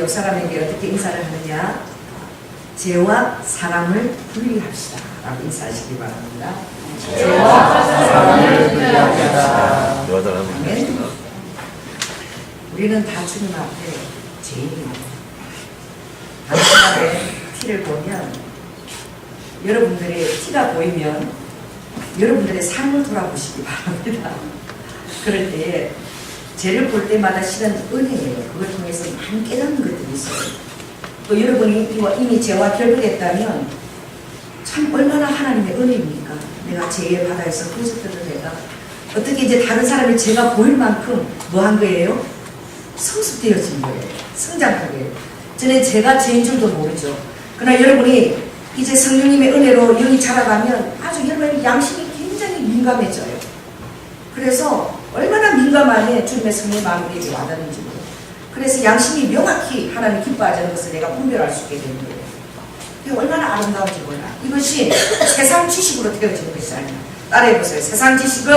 옆 사람에게 어떻게 인사를 하느냐? 죄와 사람을 분리합시다 라고 인사하시기 바랍니다. 죄와 사람을 분리합시다. 아멘. 우리는 다 주님 앞에 죄인입니다. 당신의 티를 보면, 여러분들의 티가 보이면 여러분들의 삶을 돌아보시기 바랍니다. 그럴 때에 죄를 볼 때마다 실은 은혜예요. 그걸 통해서 많이 깨닫는 것들이 있어요. 또 여러분이 이미 죄와 결별했다면 참 얼마나 하나님의 은혜입니까? 내가 죄의 바다에서 구속되는 내가 어떻게 이제 다른 사람의 죄가 보일 만큼 뭐 한 거예요? 성숙되어진 거예요. 성장하게. 전에 제가 죄인 줄도 모르죠. 그러나 여러분이 이제 성령님의 은혜로 영이 자라가면 아주 여러분의 양심이 굉장히 민감해져요. 그래서 얼마나 민감하게 주님의 성령의 마음에게 와닿는지 모르요. 그래서 양심이 명확히 하나님 기뻐하자는 것을 내가 분별할 수 있게 되는 거예요. 이게 얼마나 아름다운지 몰라. 이것이 세상 지식으로 되어지는 것이 아니야. 따라해보세요. 세상 지식은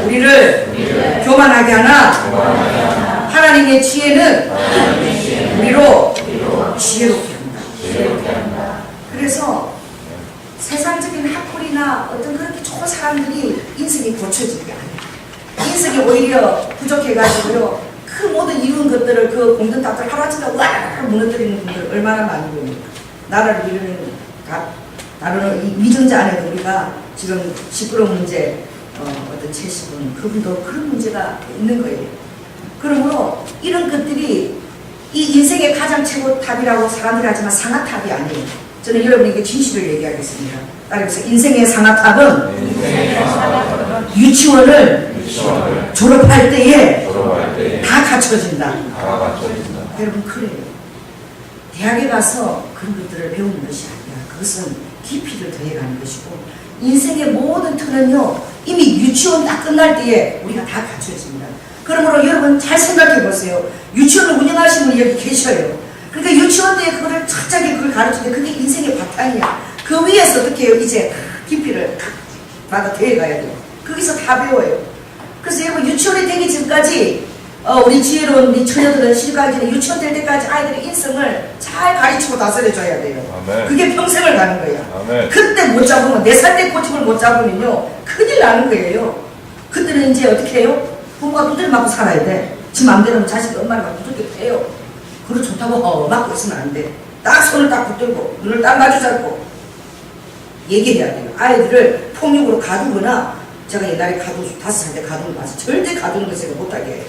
우리를 교만하게 하나 하나님의 지혜는 우리로 지혜롭게 한다. 그래서 세상적인 학벌이나 어떤 그렇게 좋은 사람들이 인생이 고쳐지는 게 아니에요. 인생이 오히려 부족해가지고요. 그 모든 이룬 것들을 그 공든 탑들 하루아침에 와 무너뜨리는 분들 얼마나 많이 보입니까? 나라를 이루는 다른 이 위정자 안에도 우리가 지금 시끄러운 문제 어떤 채식은 그분도 그런 문제가 있는 거예요. 그러므로 이런 것들이 이 인생의 가장 최고 탑이라고 사람들이 하지만 상하탑이 아니에요. 저는 여러분에게 진실을 얘기하겠습니다. 따라해보세요. 인생의 상하탑은 유치원을 졸업할 때에 다 갖춰진다. 여러분 그래요. 대학에 가서 그런 것들을 배우는 것이 아니라 그것은 깊이를 더해가는 것이고 인생의 모든 틀은요 이미 유치원 딱 끝날 때에 우리가 다 갖춰집니다. 그러므로 여러분 잘 생각해 보세요. 유치원을 운영하시는 분이 여기 계셔요. 그러니까 유치원 때 그거를 착하게 그걸 가르치는데 그게 인생의 바탕이야. 그 위에서 어떻게 해요? 이제 깊이를 받아 더해가야 돼요. 거기서 다 배워요. 그래서 여러분 유치원이 되기 전까지 우리 지혜로운 우리 처녀들은 시집가기 유치원 될 때까지 아이들의 인성을 잘 가르치고 다스려줘야 돼요. 아멘. 그게 평생을 가는 거예요. 아멘. 그때 못 잡으면 4살 때 고집을 못 잡으면요 큰일 나는 거예요. 그때는 이제 어떻게 해요? 부모가 두드려 맞고 살아야 돼. 지 맘대로 자식이 엄마를 두들겨 패요. 그걸 좋다고 맞고 있으면 안 돼. 딱 손을 딱 붙들고 눈을 딱 마주 잡고 얘기해야 돼요. 아이들을 폭력으로 가두거나 제가 옛날에 5살 때 가두는 거 절대 가두는 거 제가 못하게 해요.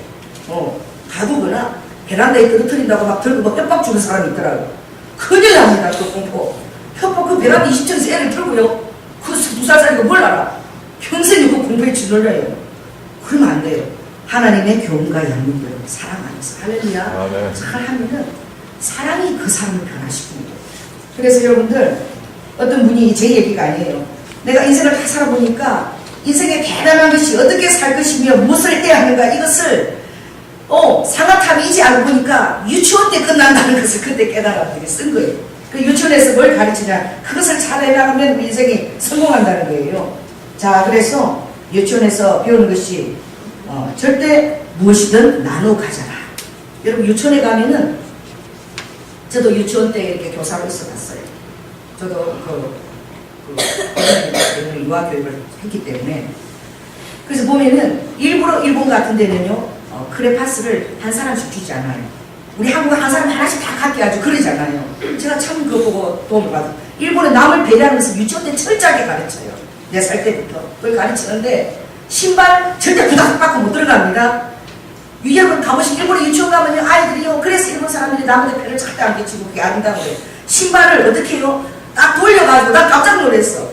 가두거나 베란다에 떨어뜨린다고 막 들고 막 협박 주는 사람이 있더라고요. 큰일 납니다. 그 공포. 협박 그 베란다 20층에서 애를 들고요. 그 2살짜리가 뭘 알아. 평생 그 공포에 짓눌려요. 그러면 안 돼요. 하나님의 교훈과 양육을 사랑 안에서 할렐루야 잘 하면은 사랑이 그 사람을 변화시킵니다. 그래서 여러분들 어떤 분이 제 얘기가 아니에요. 내가 인생을 다 살아보니까 인생의 대단한 것이 어떻게 살 것이며 무엇을 해야 하는가 이것을 상하탑이지 알고 보니까 유치원 때 끝난다는 것을 그때 깨달았더니 쓴 거예요. 그 유치원에서 뭘 가르치냐 그것을 잘 해나가면 인생이 성공한다는 거예요. 자 그래서 유치원에서 배우는 것이 절대 무엇이든 나눠 가져라. 여러분 유치원에 가면은 저도 유치원 때 이렇게 교사로 있어봤어요. 저도 유아 교육을 했기 때문에 그래서 보면은 일부러 일본 같은 데는요 크레파스를 한 사람씩 주지 않아요. 우리 한국은 한 사람 하나씩 다 갖게 하죠. 그러잖아요. 제가 참 그거 보고 도움을 받아요. 일본은 남을 배려하면서 유치원 때 철저하게 가르쳐요. 4살 때부터 그걸 가르치는데 신발 절대 구닥 받고 못 들어갑니다. 여러분 가보시면 일본에 유치원 가면요 아이들이요 그래서 일본 사람들이 남한테 배를 절대 안 끼치고 그게 아름다운 거예요. 신발을 어떻게 해요? 딱 돌려가지고 난 깜짝 놀랐어.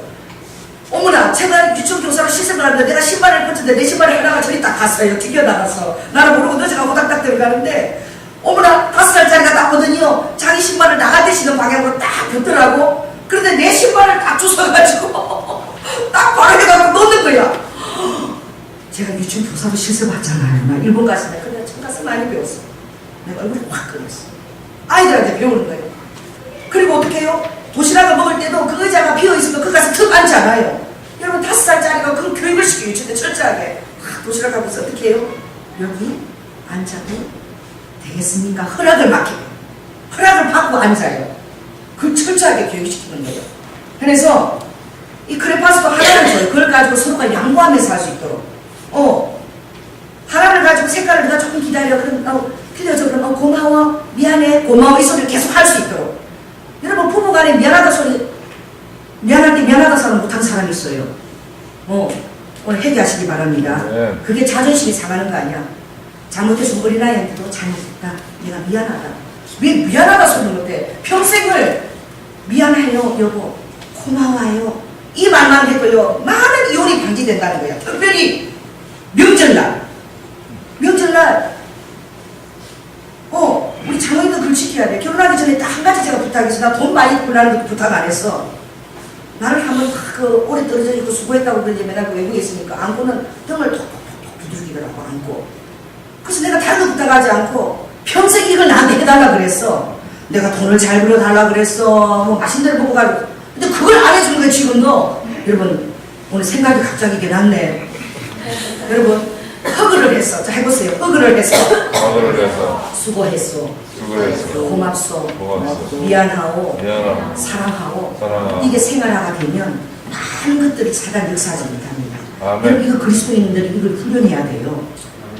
어머나 제가 유치원 교사로 시습을 하는데 내가 신발을 꽂혔는데 내 신발이 하나가 저리 딱 갔어요. 튀겨나가서 나는 모르고 늦어가고 딱딱 들어가는데 어머나 5살짜리가 딱 오더니요 자기 신발을 나가대시는 방향으로 딱 붙더라고. 그런데 내 신발을 딱 주워가지고 딱 바로 해가지고 넣는 거야. 제가 유치원 교사로 실습하잖아요. 나 일본 갔을 때 근데 처음 가서 많이 배웠어. 내가 얼굴이 확 끊었어. 아이들한테 배우는 거예요. 그리고 어떻게 해요? 도시락을 먹을 때도 그 의자가 비어있으면 그 가서 턱 앉지 않아요. 여러분 5살짜리가 그 교육을 시켜요. 유치원 때 철저하게 도시락 하면서 어떻게 해요? 여기 앉아도 되겠습니까? 허락을 받고 앉아요. 그걸 철저하게 교육시키는 거예요. 그래서 이 크레파스도 하나를 줘요. 그걸 가지고 서로가 양보하면서 할 수 있도록. 하나를 가지고 색깔을 내가 조금 기다려. 그럼 틀려져. 그럼 고마워. 미안해. 고마워. 이 소리를 계속 할 수 있도록. 여러분 부부간에 미안하다 소리, 미안할 때 미안하다 소리 못한 사람이 있어요. 오늘 회개하시기 바랍니다. 네. 그게 자존심이 상하는 거 아니야. 잘못해서 어린아이한테도 잘못했다. 내가 미안하다. 왜 미안하다 소리 못해? 평생을 미안해요 여보, 고마워요 이 말만 해도요 많은 이혼이 방지된다는 거야. 특별히 명절날 우리 장모님도 그걸 지켜야 돼. 결혼하기 전에 딱 한 가지 제가 부탁했어. 나 돈 많이 벌라는 것도 부탁 안 했어. 나를 한번 오래 떨어져 있고 수고했다고 그러지. 맨날 외국에 있으니까 안고는 등을 톡톡톡 두들기더라고. 안고. 그래서 내가 다른 거 부탁하지 않고 평생 이걸 나한테 해달라 그랬어. 내가 돈을 잘 벌어달라 그랬어. 뭐 맛있는 데를 먹고 가고. 근데 그걸 안 해주는 거야 지금도. 여러분 오늘 생각이 갑자기 이게 났네. 여러분 허그를 했어. 자 해보세요. 허그를 했어. 수고했어. 고맙소. 미안하고 사랑하고. 이게 생활화가 되면 많은 것들이 차단 역사하지 못합니다. 여러분 이거 그리스도인들이 이걸 훈련해야 돼요.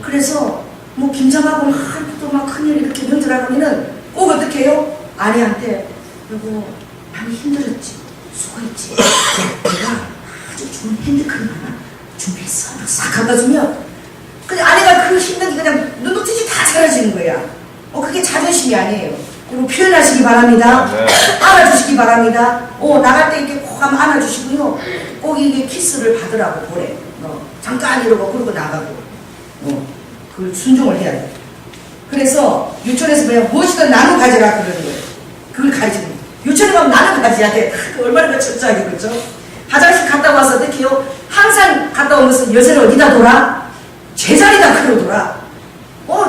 그래서 뭐 김장하고 막 큰일 이렇게 명절하면은 꼭 어떻게 해요? 아내한테 여보 많이 힘들었지? 수고했지? 내가 아주 좋은 핸드크림 하나 준비했어. 싹 갖다 주면 그냥 아내가 그 힘든 게 그냥 눈높이지 다 사라지는 거야. 그게 자존심이 아니에요. 그리고 표현하시기 바랍니다. 네. 안아주시기 바랍니다. 나갈 때 이렇게 꼭 한번 안아주시고요. 꼭 이게 키스를 받으라고 보래. 잠깐 이러고 그러고 나가고. 그걸 순종을 해야 돼. 그래서 유치원에서 그냥 무엇이든 나눠 가지라 그러는 거예요. 그걸 가르치는 거예요. 유치원에 가면 나눠 가져야 돼. 얼마나 철저하게 그렇죠? 화장실 갔다 와서 어떻게 해요? 항상 갔다 오면서 여자를 어디다 둬라? 제자리다 그러더라.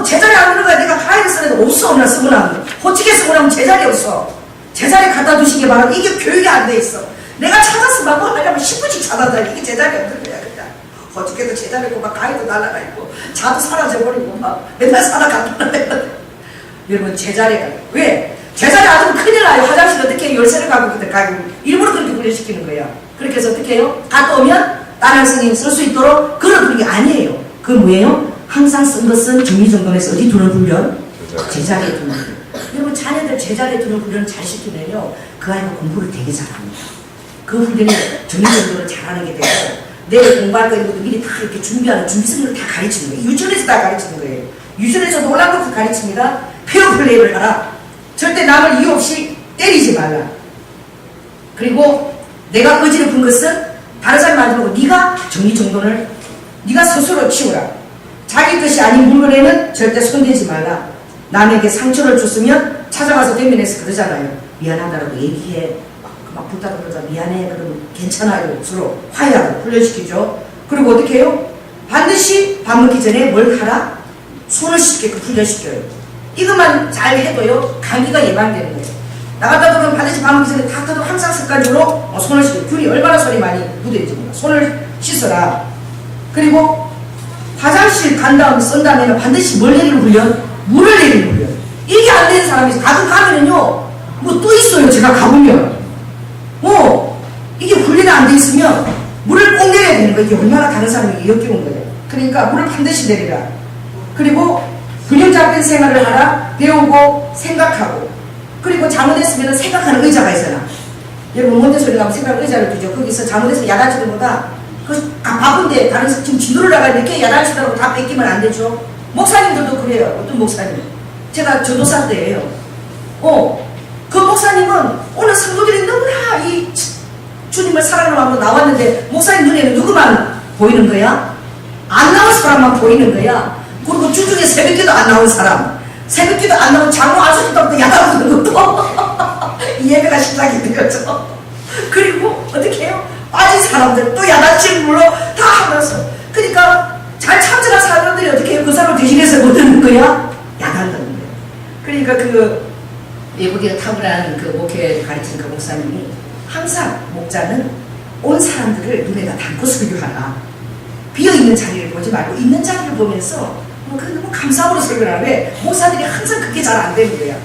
제자리 안 들어가. 내가 가위를 쓰는데 없어. 나 쓰고나면 호치게 쓰고나면 제자리 없어. 제자리 갖다 두시기 바랍니다. 이게 교육이 안 돼 있어. 내가 찾아서 막 하려면 10분씩 찾아다니. 이게 제자리 없는 거야 그냥. 어떻게든 제자리 있고 막 가위도 날라가 있고 자도 사라져버리고 막 맨날 살아갔다. 여러분 제자리가 왜? 제자리 안 두면 큰일 나요. 화장실 어떻게 열쇠를 가고 일부러 그렇게 훈련시키는 거야. 그렇게 해서 어떻게 해요? 갔다 오면 다른 선생님 쓸 수 있도록 그런 게 아니에요. 그건 뭐예요? 항상 쓴 것은 정리정돈에서 어디 두는 훈련? 제자리에 두는 훈련. 여러분 자녀들 제자리에 두는 훈련을 잘 시키면요 그 아이가 공부를 되게 잘합니다. 그 훈련이 정리정돈을 잘하는 게 되고 내일 공부할 거 이것도 미리 다 이렇게 준비하는 준비성을 다 가르치는 거예요. 유치원에서 다 가르치는 거예요. 유치원에서 놀란 것도 가르칩니다. 페어 플레이를 하라. 절대 남을 이유 없이 때리지 말라. 그리고 내가 어지럽은 것은 다른 사람 안 보고 네가 정리정돈을 네가 스스로 치우라. 자기 것이 아닌 물건에는 절대 손대지 말라. 남에게 상처를 줬으면 찾아가서 대면해서 그러잖아요. 미안하다라고 얘기해. 막 붙다 그러자 미안해. 그러면 괜찮아요. 서로 화해하고 훈련시키죠. 그리고 어떻게 해요? 반드시 밥 먹기 전에 뭘 하라? 손을 씻게끔 훈련시켜요. 이것만 잘 해도요 감기가 예방되는 거예요. 나갔다 들어오면 반드시 밥 먹기 전에 닥터도 항상 습관적으로 손을 씻어요. 균이 얼마나 손이 많이 묻어있지 몰라. 손을 씻어라. 그리고 화장실 간 다음에 쓴 다음에는 반드시 뭘 내리는 훈련? 물을 내리는 훈련. 이게 안 되는 사람이 있어요. 가끔 가면은요 뭐 또 있어요. 제가 가보면 이게 훈련이 안 돼 있으면 물을 꼭 내려야 되는 거예요. 이게 얼마나 다른 사람에게 역겨운 거예요. 그러니까 물을 반드시 내리라. 그리고 균형 잡힌 생활을 하라. 배우고 생각하고. 그리고 잘못했으면 생각하는 의자가 있잖아. 여러분 몬테소리 가면 생각 의자를 두죠. 거기서 잘못해서 야단치는보다 바쁜데 다른 지금 진도를 나가야 이렇게 야단치더라고 다 뺏기면 안 되죠. 목사님들도 그래요. 어떤 목사님? 제가 전도사 때예요. 그 목사님은 오늘 성도들이 너무나 이 주님을 사랑하러 한번 나왔는데 목사님 눈에는 누구만 보이는 거야? 안 나온 사람만 보이는 거야. 그리고 주중에 새벽기도 안 나온 사람, 새벽기도 안 나온 장로 아저씨도 야단하는 것도 이 예배가 시작이 된 거죠. 그리고 어떻게 해요? 빠진 사람들 또 야단치는 물로 다 하면서. 그러니까 잘 참전한 사람들이 어떻게 해요? 그 사람을 대신해서 못 듣는 거야? 야단하는 거예요. 그러니까 그 외국에 탁월한 그 목회 가르치는 그 목사님이 항상 목자는 온 사람들을 눈에다 담고 설교하라. 비어있는 자리를 보지 말고 있는 자리를 보면서 그게 너무 감사함으로 설교를 하는데 목사들이 항상 그게 잘 안 되는 거야.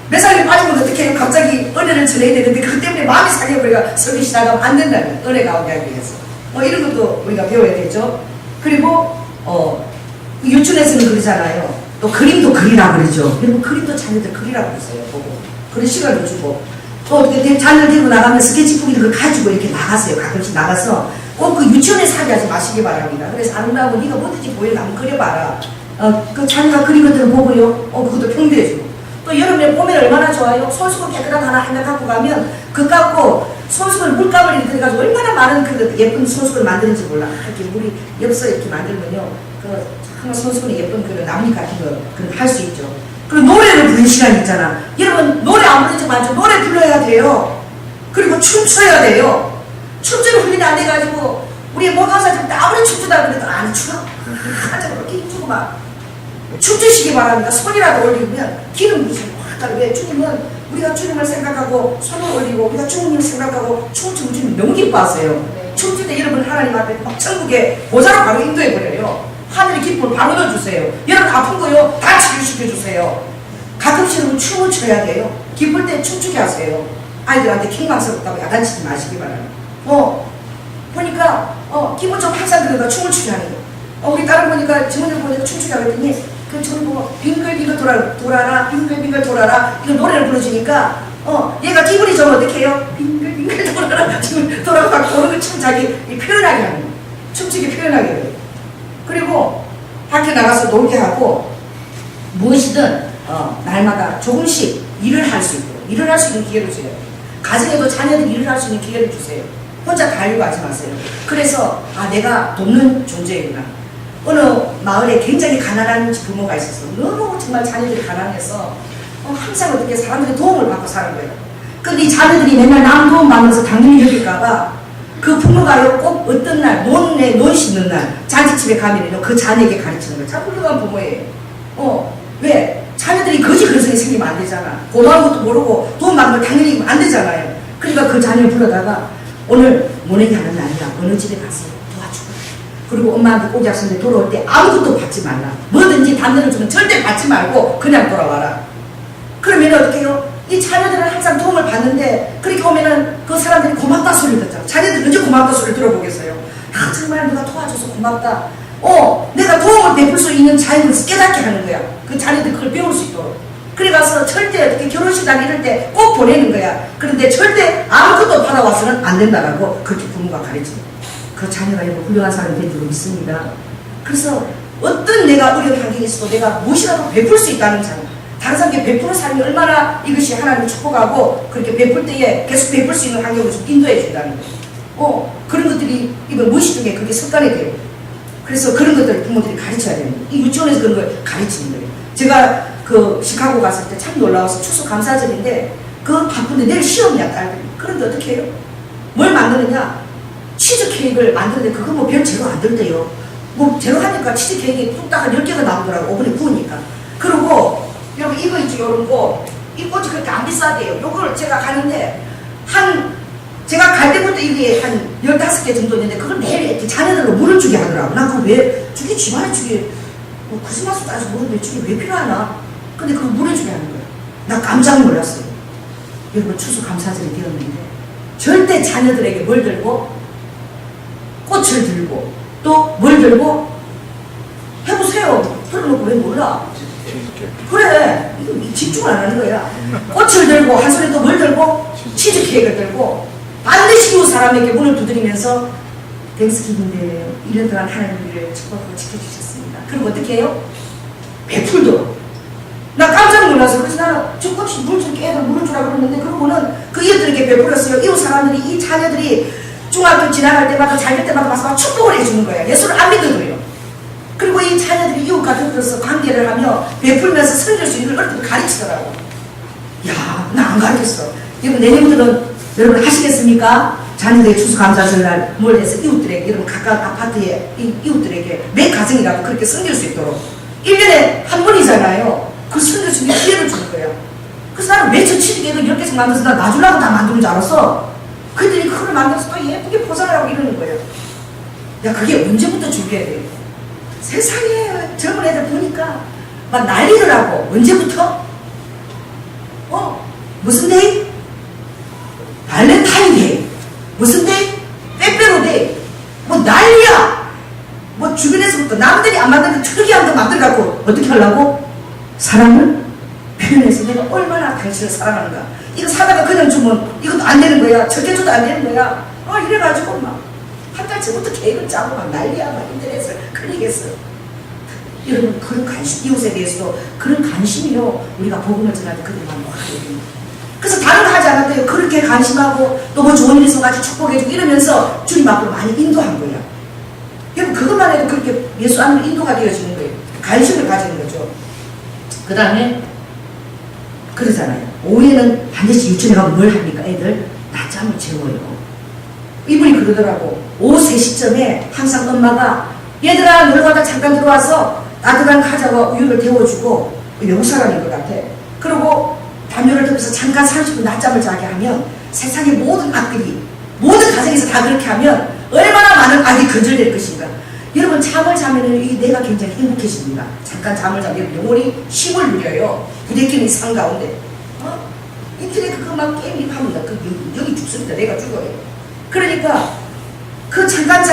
몇 살이 빠지면 어떻게 해요? 갑자기 은혜를 전해야 되는데 그것 때문에 마음이 상해버리가 설교 시작하면 안 된다는 은혜 가운데 하기 위해서 이런 것도 우리가 배워야 되죠. 그리고 유치원에서는 그러잖아요. 또 그림도 그리라 그러죠. 여러분 그림도 자녀들 그리라 그러세요. 보고 그런 시간을 주고 또 어떻게 자녀를 데리고 나가면 스케치북이를 가지고 이렇게 나가세요. 가끔씩 나가서 꼭 그 유치원에 살게 하지 마시기 바랍니다. 그래서 아름다운 네가 뭐든지 보여도 한번 그려봐라. 그 자녀가 그린 것들을 보고요. 그것도 평대해주고 또 여름에 봄에 얼마나 좋아요. 손수건 깨끗한 하나 갖고 가면 그 갖고 손수건 물감을 이렇게 해가지고 얼마나 많은 그 예쁜 손수건을 만드는지 몰라. 이렇게 물이 엽서 이렇게 만들면요. 정말 손수건이 예쁜 그 나뭇잎 같은 거 그런 할 수 있죠. 그리고 노래를 부르는 시간이 있잖아. 여러분 노래 안 부르지 말죠. 노래 불러야 돼요. 그리고 춤춰야 돼요. 춤추는 훈련이 안 돼가지고 우리 목강사님 아무리 춤추다 그래도 안 추워. 한자로 이렇게 힘주고 막 춤추시기 바랍니다. 손이라도 올리면 기름 부시고 확 따르고 왜 주님은 우리가 주님을 생각하고 손을 올리고 우리가 주님을 생각하고 춤추면 주님 너무 기뻐하세요. 춤출 때 여러분 하나님 앞에 막 천국에 모자로 바로 인도해버려요. 하늘의 기쁨을 바로 넣어주세요. 여러분 아픈 거요 다 치유시켜주세요. 가끔씩은 춤을 춰야 돼요. 기쁠 때 춤추게 하세요. 아이들한테 킹망스럽다고 야단치지 마시기 바랍니다. 보니까 기본적으로 항상 그러니까 춤을 추게 하는 거. 우리 딸을 보니까 지문을 보니까 춤추게 하더니 그 저를 보고 빙글빙글 돌아라 빙글빙글 돌아라 이거 노래를 불러주니까 얘가 기분이 좀 어떻게 해요? 빙글빙글 돌아라 지금 돌아가 도는 걸 춤 자기 표현하게 하는 거. 춤추게 표현하게 해요. 그리고 밖에 나가서 놀게 하고 무엇이든 날마다 조금씩 일을 할 수 있도록 일을 할 수 있는 기회를 줘요. 가정에도 자녀들 일을 할 수 있는 기회를 주세요. 혼자 다 하려고 하지 마세요. 그래서 내가 돕는 존재이구나. 어느 마을에 굉장히 가난한 부모가 있었어. 너무 정말 자녀들이 가난해서 항상 어떻게 사람들의 도움을 받고 사는 거예요. 근데 이 자녀들이 맨날 남 도움 받으면서 당연히 여길까봐 그 부모가요 꼭 어떤 날 논 씻는 날 잔치집에 가면요 그 자녀에게 가르치는 거예요. 참 훌륭한 부모예요. 왜? 자녀들이 거지 그런 생기면 안 되잖아. 고마운 것도 모르고 도움 받는 걸 당연히 안 되잖아요. 그러니까 그 자녀를 불러다가 오늘 모내기 하는 날이야. 어느 집에 가서 도와주고 그리고 엄마한테 꼭 약속인데 돌아올 때 아무것도 받지 말라. 뭐든지 담내를 주면 절대 받지 말고 그냥 돌아와라. 그러면 어떻게 해요? 이 자녀들은 항상 도움을 받는데 그렇게 오면은 그 사람들이 고맙다 소리를 듣잖아. 자녀들 언제 고맙다 소리를 들어보겠어요? 정말 누가 도와줘서 고맙다. 내가 도움을 베풀 수 있는 자녀를 깨닫게 하는 거야. 그 자녀들이 그걸 배울 수 있도록. 그래 가서 절대 어떻게 결혼식장 이럴 때 꼭 보내는 거야. 그런데 절대 아무것도 받아와서는 안 된다라고 그렇게 부모가 가르쳐요. 그 자녀가 여러분 훌륭한 사람이 된 줄 믿습니다. 그래서 어떤 내가 어려운 환경에 있어도 내가 무엇이라도 베풀 수 있다는 자녀. 다른 사람에게 베푸는 삶이 얼마나 이것이 하나님 축복하고 그렇게 베풀 때에 계속 베풀 수 있는 환경을 좀 인도해 준다는 거예요. 그런 것들이 이번 무의식 중에 그게 습관이 돼요. 그래서 그런 것들을 부모들이 가르쳐야 됩니다. 이 유치원에서 그런 걸 가르치는 거예요. 제가 그 시카고 갔을 때 참 놀라워서 추수 감사절인데 그 바쁜데 내일 시험이야 딸들이. 그런데 어떻게 해요? 뭘 만드느냐? 치즈 케이크를 만드는데 그거 뭐 별 재료 안 들대요. 뭐 재료 하니까 치즈 케이크 뚝딱 한 10개가 나오더라고. 오븐에 구우니까. 그리고 여러분 이거 있죠 요런 거. 이 꽃이 그렇게 안 비싸대요. 요걸 제가 가는데 제가 갈 때부터 이게 한 15개 정도 있는데 그걸 매일 이렇게 자녀들로 물을 주게 하더라고. 난 그거 왜 주게 집안에 주게 크리스마스 따서 물을 왜 주게 왜 필요하나? 근데 그거 물을 주게 하는 거야. 나 깜짝 놀랐어요. 여러분 추수 감사절이 되었는데 절대 자녀들에게 뭘 들고 꽃을 들고 또 뭘 들고 해보세요. 들어놓고 왜 몰라? 그래 이거 집중을 안 하는 거야. 꽃을 들고 한 손에 또 뭘 들고 치즈케이크를 들고 반드시 이 사람에게 문을 두드리면서 땡스기vin데요. 1년 동안 하나님을 축복하고 지켜주셨습니다. 그럼 어떻게 해요? 베풀도록. 나 깜짝 놀라서 그래서 나는 조금씩 물 줄게 애들 물을 주라 그러는데 그러고는 그 이웃들에게 베풀었어요. 이웃 사람들이 이 자녀들이 중학교 지나갈 때마다 잘 될 때마다 와서 축복을 해주는 거야. 예수를 안 믿어도요. 그리고 이 자녀들이 이웃과 더불어서 관계를 하며 베풀면서 섬길 수 있는 걸 가르치더라고. 야, 나 안 가르쳤어. 여러분 내년부터는 여러분 하시겠습니까? 자녀들의 추수감사절날 뭘 해서 이웃들에게 여러분 각각 아파트에 이웃들에게 매 가정이라도 그렇게 섬길 수 있도록 1년에 한 번이잖아요. 그 섬길 수 있는 기회를 주는 거예요. 그래서 나는 매주 치즈케이크 10개씩 만들어서 나 놔주려고 다 만드는 줄 알았어. 그들이 그걸 만들어서 또 예쁘게 포장을 하고 이러는 거예요. 야 그게 언제부터 준비해야 돼요? 세상에 젊은 애들 보니까 막 난리더라고. 언제부터? 무슨 데이? 발렌타인데이. 무슨 데이? 빼빼로데이. 뭐 난리야. 뭐 주변에서부터 남들이 안 만드는 특이한 거 만들어갖고 어떻게 하려고? 사랑을 표현해서 내가 얼마나 당신을 사랑하는가. 이거 사다가 그냥 주면 이것도 안 되는 거야. 절대 줘도 안 되는 거야. 이래가지고 막 한 달 전부터 계획을 짜고 막 난리야. 막 인터넷을 클릭했어. 여러분, 그런 관심, 이웃에 대해서도 그런 관심이요. 우리가 복음을 전할 때 그들만 하게 됩니다. 그래서 다른 거 하지 않았대요. 그렇게 관심하고 또 뭐 좋은 일 있으면 같이 축복해주고 이러면서 주님 앞으로 많이 인도한 거야. 여러분, 그것만 해도 그렇게 예수 안으로 인도가 되어지는 거예요. 관심을 가지는 거죠. 그 다음에 그러잖아요. 오후에는 반드시 유치원에 가면 뭘 합니까? 애들 낮잠을 재워요. 이분이 그러더라고. 오후 3시쯤에 항상 엄마가 얘들아 놀러가다 잠깐 들어와서 따뜻한 과자와 우유를 데워주고, 영국 사람인 것 같아. 그리고 담요를 덮어서 잠깐 30분 낮잠을 자게 하면 세상의 모든 악들이, 모든 가정에서 다 그렇게 하면 얼마나 많은 악이 건절될 것인가. 여러분, 잠을 자면 내가 굉장히 행복해집니다. 잠깐 잠을 자면 영혼이 힘을 누려요. 부대끼는 산 가운데. 인터넷 그거 막 게임 하면 여기 죽습니다. 내가 죽어요. 그러니까 그 잠깐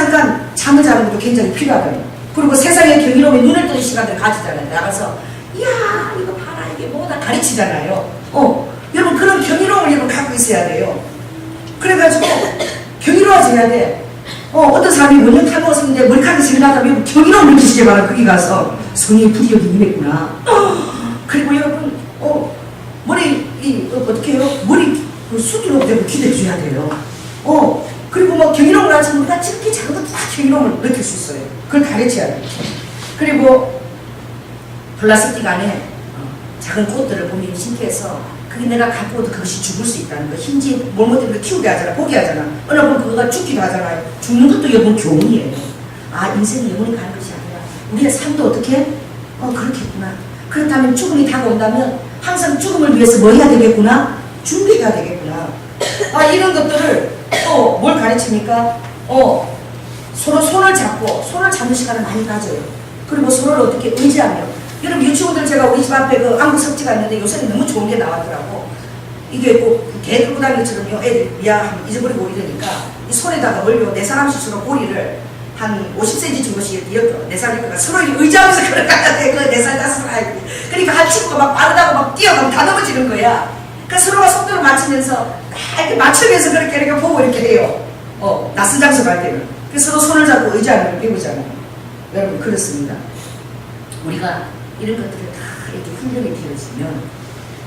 잠을 자는 것도 굉장히 필요하거든요. 그리고 세상의 경이로움에 눈을 뜨는 시간을 가지잖아요. 나가서 이야 이거 봐라 이게 뭐다 가르치잖아요. 여러분, 그런 경이로움을 여러분 갖고 있어야 돼요. 그래가지고 경이로워져야 돼. 어떤 사람이 원년 탈모였는데 머리카락이 생각하면 경이로움을 느끼시게 바라. 거기 가서 성령의 불이 여기 임했구나. 그리고 여러분 머리 어떻게 해요? 머리 수두룩 되고 기대줘야 돼요. 그리고 뭐 경이로움을 하지만 우리가 저렇게 작은 것도 다 경이로움을 느낄 수 있어요. 그걸 가르쳐야 돼요. 그리고 플라스틱 안에 작은 꽃들을 보면 신기해서 그게 내가 갖고 오도 그것이 죽을 수 있다는 거. 흰지 뭘 못해도 그 키우게 하잖아. 보게 하잖아. 어느 번 그거가 죽기도 하잖아요. 죽는 것도 여러분 교훈이에요. 인생이 영원히 가는 것이 아니라 우리의 삶도 어떻게? 그렇겠구나. 그렇다면 죽음이 다가온다면 항상 죽음을 위해서 뭐 해야 되겠구나? 준비해야 되겠구나. 이런 것들을 또 뭘 가르칩니까? 서로 손을 잡는 시간을 많이 가져요. 그리고 서로를 어떻게 의지하며. 여러분, 유치원들 제가 우리 집 앞에 그 안구 섭지가 있는데 요새는 너무 좋은 게 나왔더라고. 이게 꼭 개 들고 다니는 것처럼요. 애들 미안 잊어버리고 이러니까 이 손에다가 멀려 4사람 씩으로 고리를 한 50cm 정도씩 이렇게 4살이니까 서로 의지하면서 걸어가야 돼. 그 4살, 5살. 그러니까 한 친구가 막 빠르다고 막 뛰어가면 다 넘어지는 거야. 그러니까 서로가 속도를 맞추면서 이렇게 맞추면서 그렇게 보고 이렇게 해요. 낯선 장소 갈 때는. 그래서 서로 손을 잡고 의지하는 걸 배우잖아요. 여러분, 그렇습니다. 우리가 이런 것들을 다 이렇게 훈련이 되어지면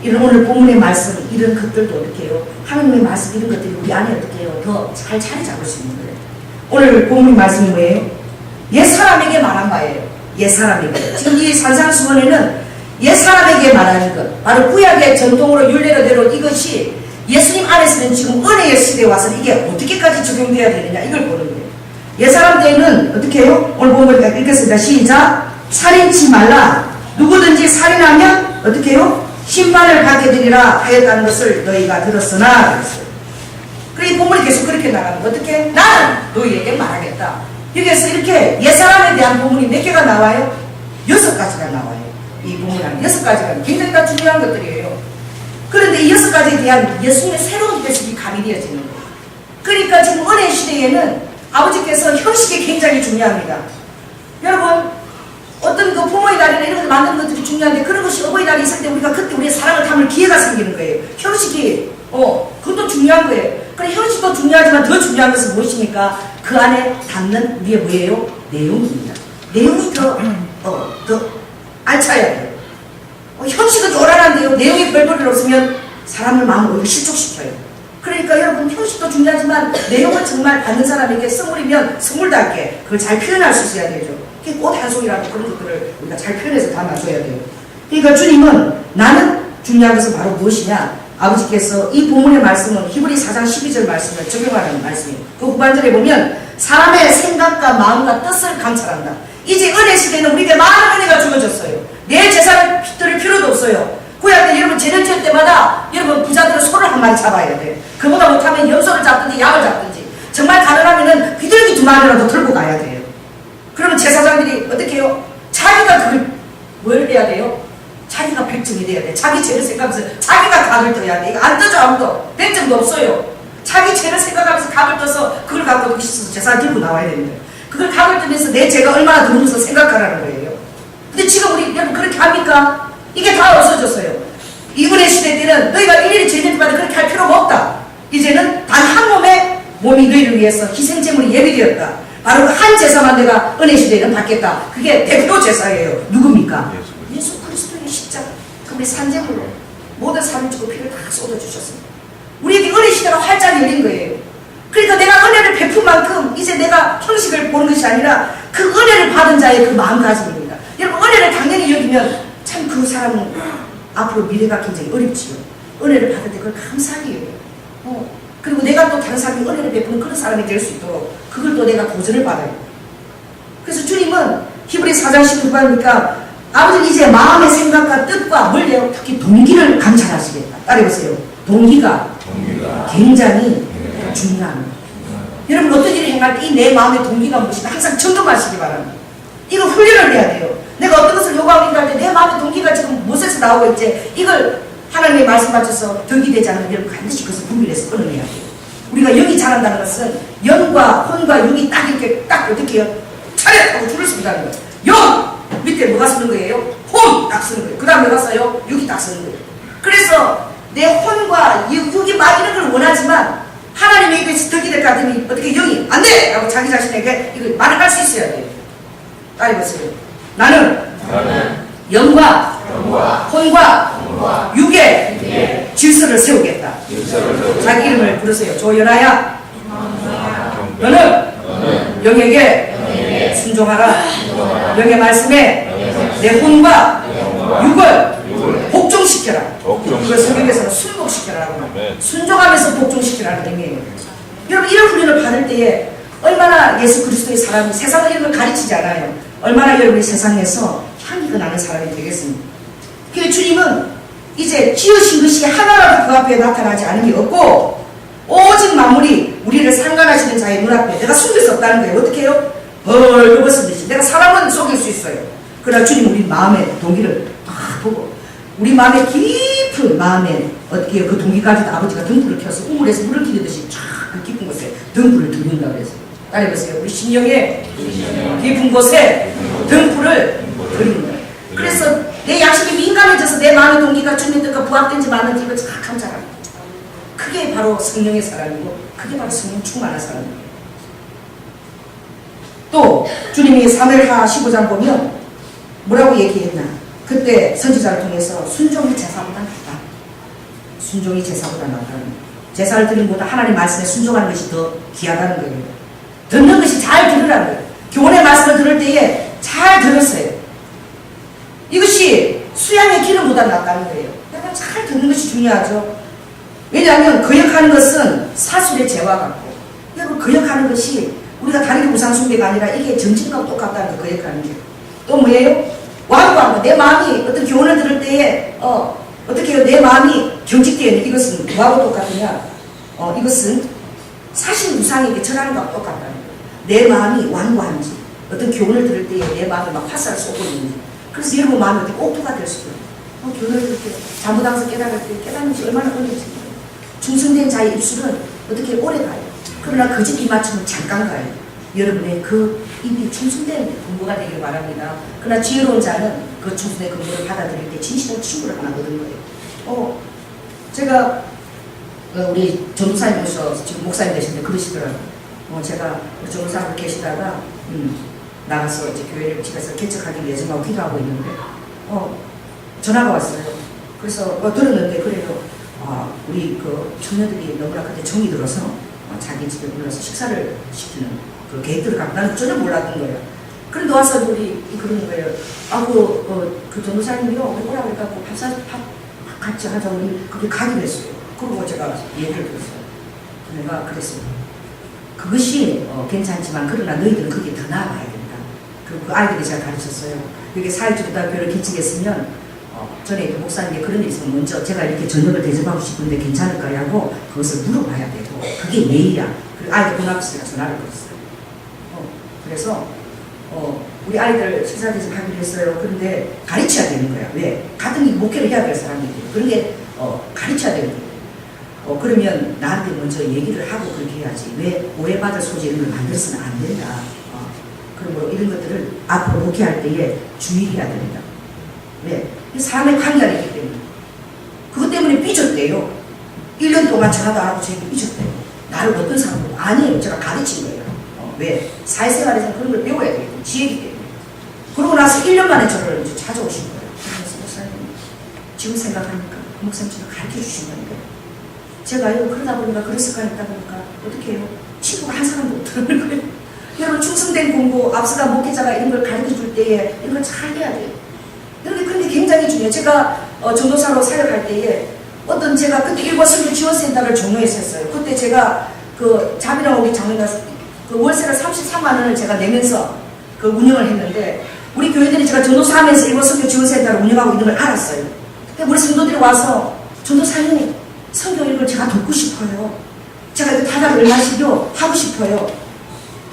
이런 오늘 본문의 말씀, 이런 것들도 어떻게 해요? 하나님의 말씀, 이런 것들이 우리 안에 어떻게 해요? 더 잘 자리 잡을 수 있는 거예요. 오늘 본문 말씀이 뭐예요? 옛사람에게 말한 바예요. 옛사람에게. 지금 이 산상수훈에는 옛사람에게 말하는 것, 바로 구약의 전통으로 율례대로 이것이 예수님 안에서는 지금 은혜의 시대에 와서 이게 어떻게까지 적용되어야 되느냐, 이걸 보는 거예요. 옛사람 때에는 어떻게 해요? 오늘 본문 읽겠습니다. 시작. 살인치 말라. 누구든지 살인하면 어떻게 해요? 심판을 받게 되리라 하였다는 것을 너희가 들었으나 그랬어요. 그리고 이 본문이 계속 그렇게 나가는 거예요. 어떻게? 나는 너희에게 말하겠다. 여기에서 이렇게 옛사람에 대한 본문이 몇 개가 나와요? 6가지가 나와요. 이 본문 안에 6가지가 굉장히 다 중요한 것들이에요. 그런데 이 6가지에 대한 예수님의 새로운 대책이 가미되어지는 거예요. 그러니까 지금 은혜 시대에는 아버지께서 형식이 굉장히 중요합니다. 여러분, 어떤 그 부모의 날이나 이런 걸 만드는 것들이 중요한데 그런 것이 어버이 날이 있을 때 우리가 그때 우리의 사랑을 담을 기회가 생기는 거예요. 형식이 그것도 중요한 거예요. 그래, 형식도 중요하지만 더 중요한 것은 무엇입니까? 그 안에 담는 우리의 뭐예요? 내용입니다. 내용이 더 알차야 돼요. 형식은 요란한데요. 내용이 별볼일 없으면 사람을 마음을 오히려 실족시켜요. 그러니까 여러분, 형식도 중요하지만 내용을 정말 받는 사람에게 선물이면 선물답게 그걸 잘 표현할 수 있어야 되죠. 꽃 한 송이라도 그런 것들을 우리가 잘 표현해서 담아줘야 돼요. 그러니까 주님은 나는 중요한 것은 바로 무엇이냐? 아버지께서 이 본문의 말씀은 히브리 4장 12절 말씀을 적용하는 말씀이에요. 그 후반절에 보면 사람의 생각과 마음과 뜻을 감찰한다. 이제 은혜 시대는 우리에게 많은 은혜가 주어졌어요. 내 재산을 드릴 필요도 없어요. 구약 때 여러분 재능 지을 때마다 여러분 부자들은 소를 한 마리 잡아야 돼. 그보다 못하면 염소를 잡든지 양을 잡든지 정말 가능하면은 비둘기 2마리라도 들고 가야 돼요. 그러면 제사장들이 어떻게 해요? 자기가 그걸 뭘 해야 돼요? 자기가 100점이 돼야 돼. 자기 죄를 생각하면서 자기가 각을 떠야 돼. 이거 안 떠져 아무도. 100점도 없어요. 자기 죄를 생각하면서 각을 떠서 그걸 갖고 씻어서 제사 들고 나와야 되는데 그걸 각을 뜨면서 내 죄가 얼마나 들어오면서 생각하라는 거예요. 근데 지금 우리 여러분 그렇게 합니까? 이게 다 없어졌어요. 이분의 시대 때는 너희가 일일이 죄진받아 그렇게 할 필요가 없다. 이제는 단 한 몸의 몸이 너희를 위해서 희생제물이 예비되었다. 바로 그 한 제사만 내가 은혜 시대에는 받겠다. 그게 대표 제사예요. 누굽니까? 예수 그리스도의 십자가. 그분의 산제물로 모든 삶을 주고 피를 다 쏟아주셨습니다. 우리에게 은혜 시대가 활짝 열린 거예요. 그러니까 내가 은혜를 베푼 만큼 이제 내가 형식을 보는 것이 아니라 그 은혜를 받은 자의 그 마음가짐입니다. 여러분 은혜를 당연히 여기면 참 그 사람은 앞으로 미래가 굉장히 어렵지요. 은혜를 받을 때 그걸 감사하게 해요. 그리고 내가 또 다른 사람이 은혜를 베푸는 그런 사람이 될 수 있도록 그걸 또 내가 도전을 받아요. 그래서 주님은 히브리 4장 19절이니까 아버지는 이제 마음의 생각과 뜻과 뭘요? 특히 동기를 감찰하시겠다. 따라해보세요. 동기가 굉장히 중요합니다. 여러분 어떤 일을 행할 때 이 내 마음의 동기가 무엇인가 항상 점검하시기 바랍니다. 이거 훈련을 해야 돼요. 내가 어떤 것을 요구하고 할 때 내 마음의 동기가 지금 무엇에서 나오고 있지? 이걸 하나님의 말씀 맞춰서 덕이 되지 않으면 여러분 반드시 그것을 분별해서 끊어내야 돼요. 우리가 영이 자란다는 것은 영과 혼과 육이 딱 이렇게 딱 어떻게 해요? 차렷! 하고 줄을 씁니다는 거예요. 영! 밑에 뭐가 쓰는 거예요? 혼! 딱 쓰는 거예요. 그 다음에 뭐가 써요? 육이 딱 쓰는 거예요. 그래서 내 혼과 육이 막 이런 걸 원하지만 하나님의 이게 덕이 될 것 같으면 어떻게 영이 안 돼! 라고 자기 자신에게 이걸 말을 할 수 있어야 돼요. 따라해보세요. 나는 영과 혼과 육의 질서를 세우겠다. 자기 이름을 부르세요. 조연아야 너는 영에게 순종하라. 영의 말씀에 내 혼과 육을 복종시켜라. 그걸 성경에서는 순복시켜라라고 합니다. 순종하면서 복종시키라는 의미예요. 여러분 이런 훈련을 받을 때에 얼마나 예수 그리스도의 사람이 세상을 이런 걸 가르치지 않아요. 얼마나 여러분이 세상에서 향기가 나는 사람이 되겠습니까? 그래서 주님은 이제 지으신 것이 하나라도 그 앞에 나타나지 않은 게 없고 오직 만물이 우리를 상관하시는 자의 눈앞에 내가 숨길 수 없다는 거예요. 어떻게 해요? 벌거벗은 듯이 내가 사람은 속일 수 있어요. 그러나 주님 우리 마음의 동기를 딱 보고 우리 마음의 깊은 마음에 어떻게 해요? 그 동기까지도 아버지가 등불을 켜서 우물에서 물을 기르듯이 쫙 그 깊은 곳에 등불을 들는다고 그랬어요. 따라해보세요. 우리 심령의 깊은 곳에 등불을 드립니다. 그래서 내 양심이 민감해져서 내 마음의 동기가 주님의 뜻과 부합된지 마는지 이걸 잘 감찰합니다. 그게 바로 성령의 사람이고 그게 바로 성령 충만한 사람입니다. 또 주님이 사무엘하 15장 보면 뭐라고 얘기했나? 그때 선지자를 통해서 순종이 제사보다 낫다. 순종이 제사보다 낫다는 거예요. 제사를 드리는 것보다 하나님 말씀에 순종하는 것이 더 귀하다는 거예요. 듣는 것이 잘 들으라는 거예요. 교훈의 말씀을 들을 때에 잘 들었어요. 이것이 수양의 기름보다 낫다는 거예요. 내가 잘 듣는 것이 중요하죠. 왜냐하면 거역하는 것은 사술의 죄와 같고 여러분 거역하는 것이 우리가 다른 게 우상 숭배가 아니라 이게 정직과 똑같다는 거 거역하는 게. 또 뭐예요? 완고한 거. 내 마음이 어떤 교훈을 들을 때에 어떻게 해요? 내 마음이 경직되어 있는 이것은 뭐하고 똑같으냐? 이것은 사실 우상에게 절하는 것과 똑같다는 거예요. 내 마음이 완고한지 어떤 교훈을 들을 때에 내 마음이 막 화살을 쏘고 있는지 그래서 여러분 마음이 어떻게 옥토가 될 수도 있어요. 교훈을 들을 때 잘못하면서 깨달을 때 깨닫는 것이 얼마나 어려운지 중성된 자의 입술은 어떻게 오래 가요. 그러나 거짓 입맞춤은 잠깐 가요. 여러분의 그 입이 충성된 근거가 되길 바랍니다. 그러나 지혜로운 자는 그 충성된 근거를 받아들일 때 진실한 친구를 하나 얻은 거예요. 제가 우리 전도사님께서 지금 목사님 되시는데 그러시더라고요. 제가 우리 전도사님 계시다가 나가서 이제 교회를 집에서 개척하기 위해서 막 기도하고 있는데 전화가 왔어요. 그래서 들었는데 그래도 우리 그 청년들이 너무나 그때 정이 들어서 자기 집에 불러서 식사를 시키는 그 계획들을 갖고 나는 전혀 몰랐던 거예요. 그런데 와서 우리 그러는 거예요. 그 전도사님이요 우리 오라고 해갖고 밥 같이 하자 우리 그게 가기로 했어요. 그러고 제가 얘기를 들었어요. 내가 그랬어요. 그것이 괜찮지만 그러나 너희들은 그게 더 나아가야 된다. 그리고 그 아이들이 제가 가르쳤어요. 이게 사회주의대학교를 개척했으면 전에 그 목사님께 그런 일이 있으면 먼저 제가 이렇게 저녁을 대접하고 싶은데 괜찮을까요? 하고 그것을 물어봐야 되고 그게 예의야. 그리고 아이들 문 앞에서 제가 전화를 걸었어요. 그래서 우리 아이들 신사대접 하기로 했어요. 그런데 가르쳐야 되는 거야. 왜? 같은 목회를 해야 될 사람들이. 그런 게 가르쳐야 되는 거예요. 그러면 나한테 먼저 얘기를 하고 그렇게 해야지. 왜 오해받을 소지 이런 걸 만들어서는 안 된다. 그러므로 이런 것들을 앞으로 목회할 때에 주의해야 됩니다. 왜? 사람의 관계가 있기 때문에. 그것 때문에 삐졌대요. 1년 동안 전화도 안 하고 저에게 삐졌대요. 나를 어떤 사람으로? 아니에요. 제가 가르친 거예요. 왜? 사회생활에서 그런 걸 배워야 되겠고, 지혜기 때문에. 그러고 나서 1년 만에 저를 이제 찾아오신 거예요. 그래서 목사님, 지금 생각하니까 목사님 저를 가르쳐 주신 거니까. 제가요, 그러다 보니까 그런 습관이 있다 보니까 어떻게 해요? 친구가 한 사람도 없더라는 거예요. 여러분, 충성된 공부, 앞서간 목회자가 이런 걸 가르쳐 줄 때에 이런 걸 잘 해야 돼요. 여러분, 그런 게 굉장히 중요해요. 제가 전도사로 사역할 때에 어떤 제가 그때 일본 선교 지원센터를 종로에서 했어요. 그때 제가 그 자비랑 우리 장로가 그 월세를 33만 원을 제가 내면서 그 운영을 했는데 우리 교회들이 제가 전도사 하면서 일본 선교 지원센터를 운영하고 있는 걸 알았어요. 우리 성도들이 와서 전도사님 선교 이걸 제가 돕고 싶어요. 제가 이거 타닥을 마시고 하고 싶어요.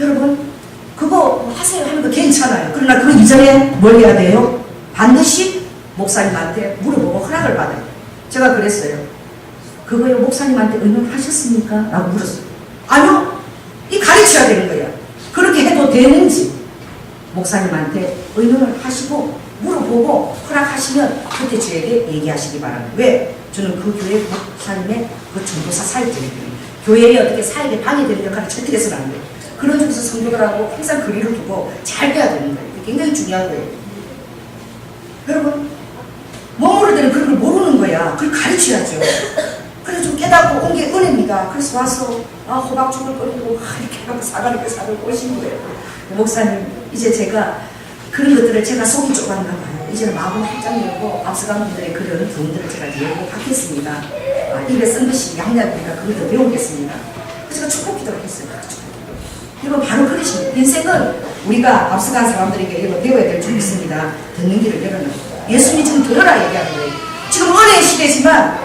여러분 그거 하세요 하는 거 괜찮아요. 그러나 그 이전에 뭘 해야 돼요? 반드시 목사님한테 물어보고 허락을 받아요. 제가 그랬어요. 그거요 목사님한테 의논하셨습니까? 라고 물었어요. 아니요. 이 가르쳐야 되는 거야. 그렇게 해도 되는지 목사님한테 의논을 하시고 물어보고 허락하시면 그때 저에게 얘기하시기 바랍니다. 왜? 저는 그 교회 목사님의 그 전도사 사역자이기 때문에 교회에 어떻게 사역에 방해되는 역할을 절대 해서는 안 돼요. 그런 점에서 성도들하고 항상 거리를 두고 잘 돼야 되는 거예요. 굉장히 중요한 거예요. 여러분 머무를 때는 그런 걸 모르는 거야. 그걸 가르쳐야죠. 그래서 좀 깨닫고 온 게 은혜입니다. 그래서 와서 호박죽을 끓이고 이렇게 하고 사가리를 사들고 오신 거예요. 목사님 이제 제가 그런 것들을 제가 속이 좁았나 봐요. 이제는 마음을 활짝 열고 앞서간 분들의 그런 교훈들을 제가 이해하고 받겠습니다. 입에 쓴 것이 양약이니까 그걸 배우겠습니다. 그래서 제가 축복 기도를 했어요. 이건 바로 그러십니다. 인생은 우리가 앞서간 사람들에게 이거 배워야 될 줄 있습니다. 듣는 길을 열어놓고 예수님이 지금 들어라 얘기하는 거예요. 지금 은혜의 시대지만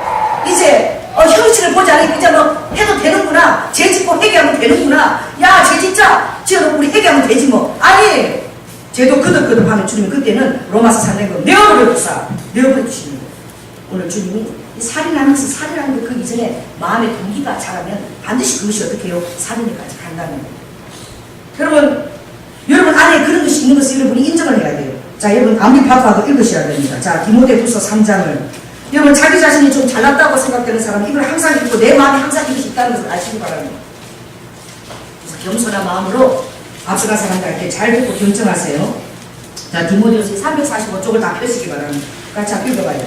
이제 형식을 보지 않으니까 이제 뭐 해도 되는구나. 죄 짓고 회개하면 되는구나. 야, 죄 짓자. 지어놓고 우리 회개하면 되지 뭐. 아니, 죄도 그득그득 하면 주님이 그때는 로마서 3장에 내어버려주사. 내어버려 주시는 거예요. 오늘 주님이 살인하면서 살인하는 그 이전에 마음의 동기가 자라면 반드시 그것이 어떻게 해요? 살인에까지 간다는 거예요. 여러분 안에 그런 것이 있는 것을 여러분이 인정을 해야 돼요. 자, 여러분 아무리 바빠도 읽으셔야 됩니다. 자, 디모데후서 3장을 여러분 자기 자신이 좀 잘났다고 생각되는 사람은 이걸 항상 읽고 내 마음에 항상 이것이 있다는 것을 아시기 바랍니다. 그래서 겸손한 마음으로 앞서간 사람들한테 잘 듣고 경청하세요. 자, 디모데후서 345쪽을 다 펴시기 바랍니다. 같이 한번 읽어봐요.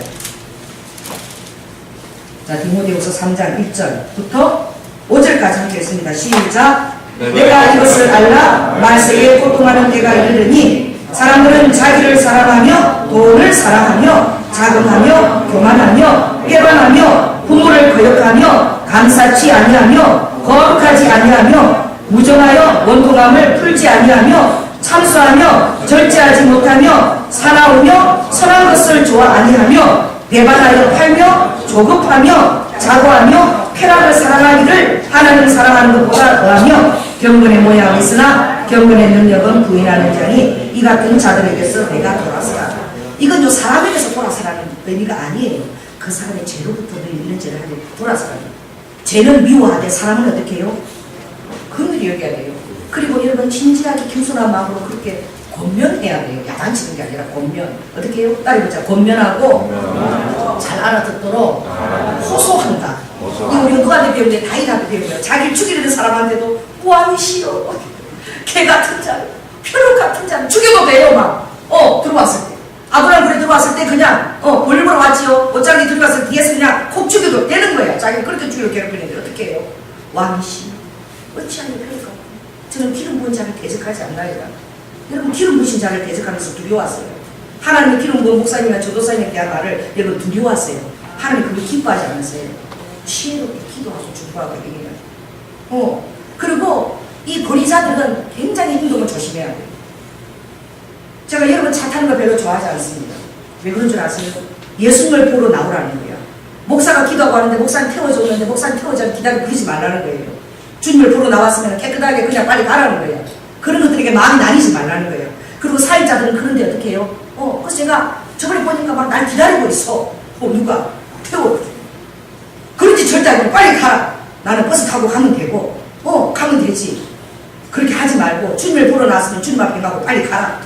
자, 디모데후서 3장 1절부터 5절까지 함께 했습니다. 시작! 내가 이것을 알라 말세에 고통하는 때가 이르르니 사람들은 자기를 사랑하며 돈을 사랑하며 자금하며 교만하며 회방하며 부모를 거역하며 감사치 아니하며 거룩하지 아니하며 무정하여 원통함을 풀지 아니하며 참수하며 절제하지 못하며 사나우며 선한 것을 좋아 아니하며 배반하여 팔며 조급하며 자고하며 쾌락을 사랑하기를 하나님 사랑하는 것보다 더하며 경건의 모양이 있으나 경건의 능력은 부인하는 자니 이 같은 자들에게서 내가 돌아서라. 이건 사람에게서 돌아서라는 의미가 아니에요. 그 사람의 죄로부터 늘 있는 죄를 하되 돌아서라는. 죄는 미워하되 사람은 어떻게 해요? 긍휼히 여겨야 돼요. 그리고 여러분 진지하게 겸손한 마음으로 그렇게 권면해야 돼요. 야단치는 게 아니라 권면. 어떻게 해요? 따라해보자. 권면하고 잘 알아듣도록 호소한다. 이거 우리가 누구한테 배우는데 다윗한테 배우는 자기를 죽이려는 사람한테도 왕이 싫어. 개 같은 자, 표류 같은 자 죽여도 돼요. 막 들어왔을 때 아브라함 굴에 들어왔을 때 그냥 볼일보러 왔지요. 옷장에 들어갔을 때 뒤에서 그냥 콕 죽여도 되는 거예요. 자기가 그렇게 죽여 괴롭히는데 어떻게 해요? 왕이 싫어. 어찌하니 그럴까? 저는 기름 부은 자를 대적하지 않나이다. 여러분 기름 부으신 자를 대적하면서 두려웠어요. 하나님의 기름 부은 목사님이나 전도사님에 대한 말을 여러분 두려웠어요. 하나님 그걸 기뻐하지 않으세요. 지혜롭게 기도하고 중보하고 얘기해요. 그리고 이 거리자들은 굉장히 행동을 조심해야 돼요. 제가 여러분 차 타는 거 별로 좋아하지 않습니다. 왜 그런 줄 아세요? 예수님을 보러 나오라는 거예요. 목사가 기도하고 하는데 목사님 태워줬는데 목사님 태워주면 기다리고 그러지 말라는 거예요. 주님을 보러 나왔으면 깨끗하게 그냥 빨리 가라는 거예요. 그런 것들에게 마음이 나뉘지 말라는 거예요. 그리고 사역자들은 그런데 어떻게 해요? 그래서 제가 저번에 보니까 막 날 기다리고 있어. 누가 태워. 그런지 절대 아니고 빨리 가라. 나는 버스 타고 가면 되고, 가면 되지. 그렇게 하지 말고 주님을 보러 나왔으면 주님 앞에 가고 빨리 가라.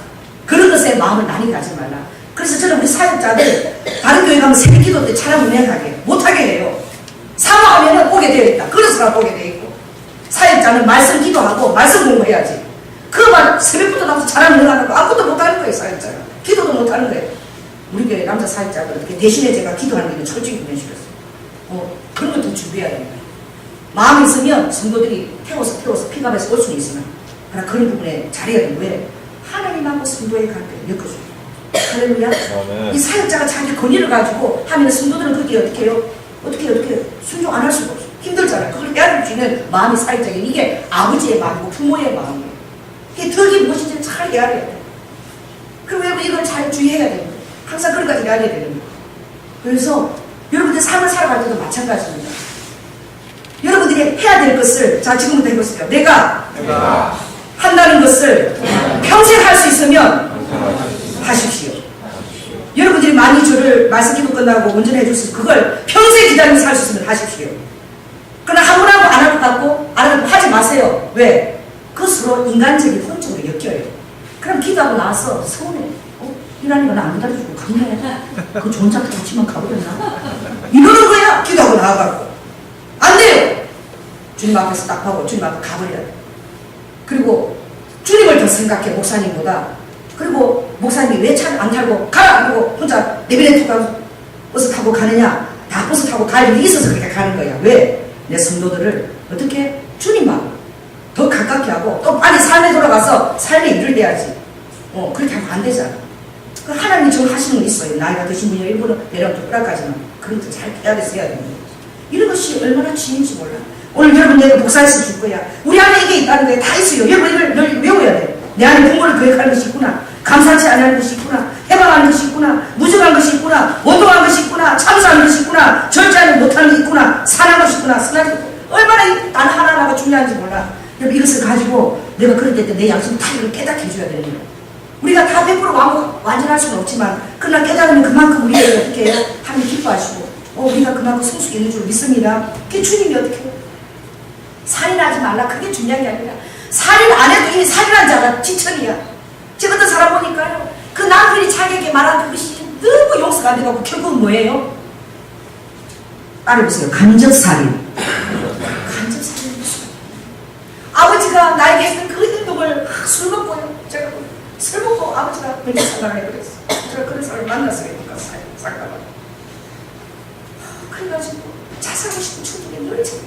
그런 것에 마음을 나뉘게 하지 말라. 그래서 저는 우리 사역자들 다른 교회 가면 새벽 기도 때 차량 운행하게 못하게 해요. 사모하면 오게 되어 있다. 그래서 오게 되어 있고, 사역자는 말씀 기도하고 말씀 공부해야지. 그만 새벽부터 나와서 차량 운행하고 아무것도 못하는 거예요. 사역자가 기도도 못하는 거예요. 우리 교회 남자 사역자들 이렇게 대신에 제가 기도하는 게 솔직히 보내주셨어요. 그런 것도 준비해야 됩니다. 마음이 있으면 성도들이 태워서 픽업해서 올 수는 있으나, 그러나 그런 부분에 잘해야 되는 거예요. 하나님하고 성도의 관계를 엮어줘요. 할렐루야. 이 사역자가 자기 권위를 가지고 하면 성도들은 그게 어떻게 해요? 어떻게 순종 안 할 수가 없어. 힘들잖아요. 그걸 해야 될 수 있는 마음이 사역자에게 이게 아버지의 마음이고 부모의 마음이에요. 이게 덕이 무엇인지 잘 해야 돼요. 그리고 여러분 이걸 잘 주의해야 됩니다. 항상 그런 거 일해야 됩니다. 그래서 여러분들 삶을 살아갈 때도 마찬가지입니다. 여러분들이 해야 될 것을 자 지금부터 해보세요. 내가 한다는 것을 평생 할 수 있으면 하십시오. 여러분들이 많이 저를 말씀 기도 끝나고 운전해 주셔서 그걸 평생 기다리면서 할 수 있으면 하십시오. 그러나 한 번 하고 안 할 것 같고 안 할 것 하지 마세요. 왜? 그것으로 인간적인 혼적으로 엮여요. 그럼 기도하고 나서 서운해. 이라는 건 안 기다려주고 갔네. 그 좋은 자도 좋지만 가버렸나? 이러는 거야. 기도하고 나와가지고. 안 돼요. 주님 앞에서 딱 하고 주님 앞에 가버려야 돼. 그리고 주님을 더 생각해, 목사님보다. 그리고 목사님이 왜 차를 안 타고 가라! 그러고 혼자 내비레 타고 버스 타고 가느냐? 다 버스 타고 갈 일이 있어서 그렇게 가는 거야. 왜? 내 성도들을 어떻게? 주님만 더 가깝게 하고 또 빨리 삶에 돌아가서 삶의 일을 해야지. 그렇게 하면 안 되잖아. 그 하나님이 저 하시는 거 있어요. 나이가 드신 분이 일부러 내려온 젓가락까지는 그런 것도 잘 깨달아서 해야 됩니다. 이런 것이 얼마나 지인지 몰라. 오늘 여러분 내가 복사해서 줄 거야. 우리 안에 이게 있다는 게 다 있어요. 여러분 이걸 늘 외워야 돼. 내 안에 부모를 계획하는 것이 있구나. 감사치 않은 것이 있구나. 해방하는 것이 있구나. 무정한 것이 있구나. 원동한 것이 있구나. 참사하는 것이 있구나. 절제하지 못하는 게 있구나. 사랑한 것이 있구나. 선하지 얼마나 단 하나하나가 중요한지 몰라. 여러분 이것을 가지고 내가 그럴 때 내 양심 다 이걸 깨닫게 해줘야 되는 거야. 우리가 다 100% 완전할 수는 없지만 그러나 깨달으면 그만큼 우리가 어떻게 해요? 하나님 기뻐하시고 우리가 그만큼 성숙이 있는 줄 믿습니다. 그게 주님이 어떻게 해요? 살인하지 말라. 그게 중요한 게 아니라 살인 안 해도 이미 살인한 자가 지천이야. 제가 어떤 사람 보니까요. 그 남편이 자기에게 말한 그것이 너무 용서가 안 돼가지고 결국은 뭐예요? 따라해보세요. 간접살인. 간접살인 무슨 아버지가 나에게 했던 그 행동을 술 먹고요. 제가 술 먹고 아버지가 그렇게 생각을 해버렸어. 제가 그런 사람을 만났어요. 잠깐만. 그래가지고 자살하고 싶은 충동이 늘 있어요.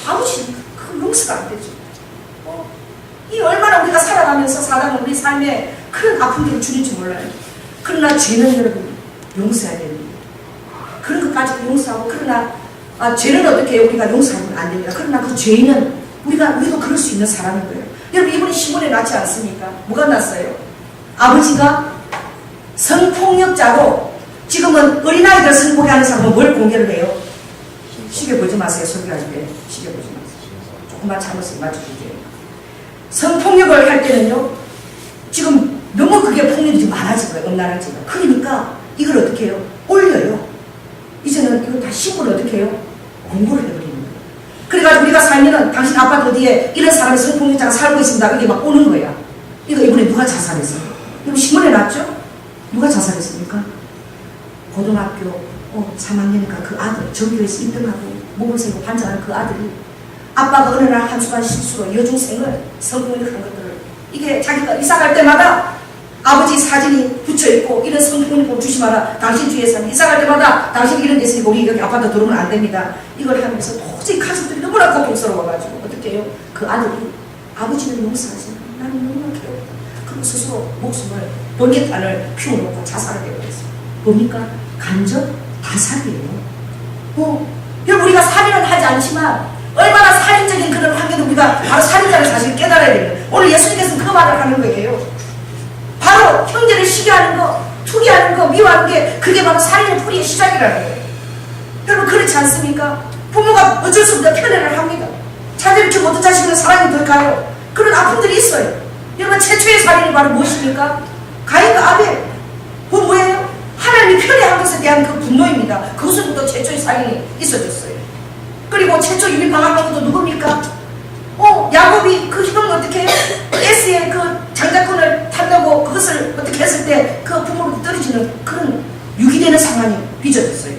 아버지는 그 용서가 안 되죠. 이 얼마나 우리가 살아가면서 사람은 우리 삶에 큰 아픔들을 주는지 몰라요. 그러나 죄는 여러분 용서해야 됩니다. 그런 것까지 용서하고 그러나 죄는 어떻게 해요? 우리가 용서하면 안 됩니다. 그러나 그 죄는 우리도 그럴 수 있는 사람인 거예요. 여러분 이번에 신문에 났지 않습니까? 뭐가 났어요? 아버지가 성폭력자로 지금은 어린아이들 성폭행하는 사람은 뭘 공개를 해요? 시계 보지 마세요. 설교할 때 시계 보지 마세요. 조금만 참으세요. 맞춰주세요. 성폭력을 할 때는요. 지금 너무 그게 폭력이 많아진 거예요. 음란한지가. 그러니까 이걸 어떻게 해요? 올려요. 이제는 이거 다 신고를 어떻게 해요? 공고를 해버리는 거예요. 그래가지고 우리가 살면은 당신 아파트 어디에 이런 사람이 성폭력자가 살고 있습니다. 이게 막 오는 거야. 이거 이번에 누가 자살했어요? 이거 신문에 났죠? 누가 자살했습니까? 고등학교 3학년이니까 그 아들 전교에서 1등하고 목을 세고 반장하는 그 아들이 아빠가 어느 날 한순간 실수로 여중생을 성폭력한 것들을 이게 자기가 이사 갈 때마다 아버지 사진이 붙여있고 이런 성폭력을 주지 마라. 당신 주위에서는 이사 갈 때마다 당신 이런 데서 우리 여기 아파트 들어오면 안 됩니다. 이걸 하면서 도저히 가족들이 너무나 고통스러워가지고 어떻게 해요? 그 아들이 아버지는 용서하지 나는 너무나 괴롭다. 그리고 스스로 목숨을 번개탄을 피워놓고 자살을 해버렸어요. 뭡니까? 간접 다살이에요. 여러분 우리가 살인은 하지 않지만 얼마나 살인적인 그런 환경도 우리가 바로 살인자를 사실 깨달아야 됩니다. 오늘 예수님께서는 그 말을 하는 거예요. 바로 형제를 시기하는 거, 투기하는 거, 미워하는 게 그게 바로 살인의 뿌리의 시작이라는 거예요. 여러분 그렇지 않습니까? 부모가 어쩔 수 없다 편애를 합니다. 자녀를 키우고 어떤 자식은 사랑이 더 가요. 그런 아픔들이 있어요. 여러분 최초의 살인이 바로 무엇입니까? 가인과 아벨. 그건 뭐예요? 하나님이 편애한 것에 대한 그 분노입니다. 그것으로부터 최초의 살인이 있어졌어요. 그리고 최초 유리 방황한 것도 누굽니까? 야곱이 그 형을 어떻게 해요? 에스의 그 장자권을 탔다고 그것을 어떻게 했을 때 그 부모로 떨어지는 그런 유기되는 상황이 빚어졌어요.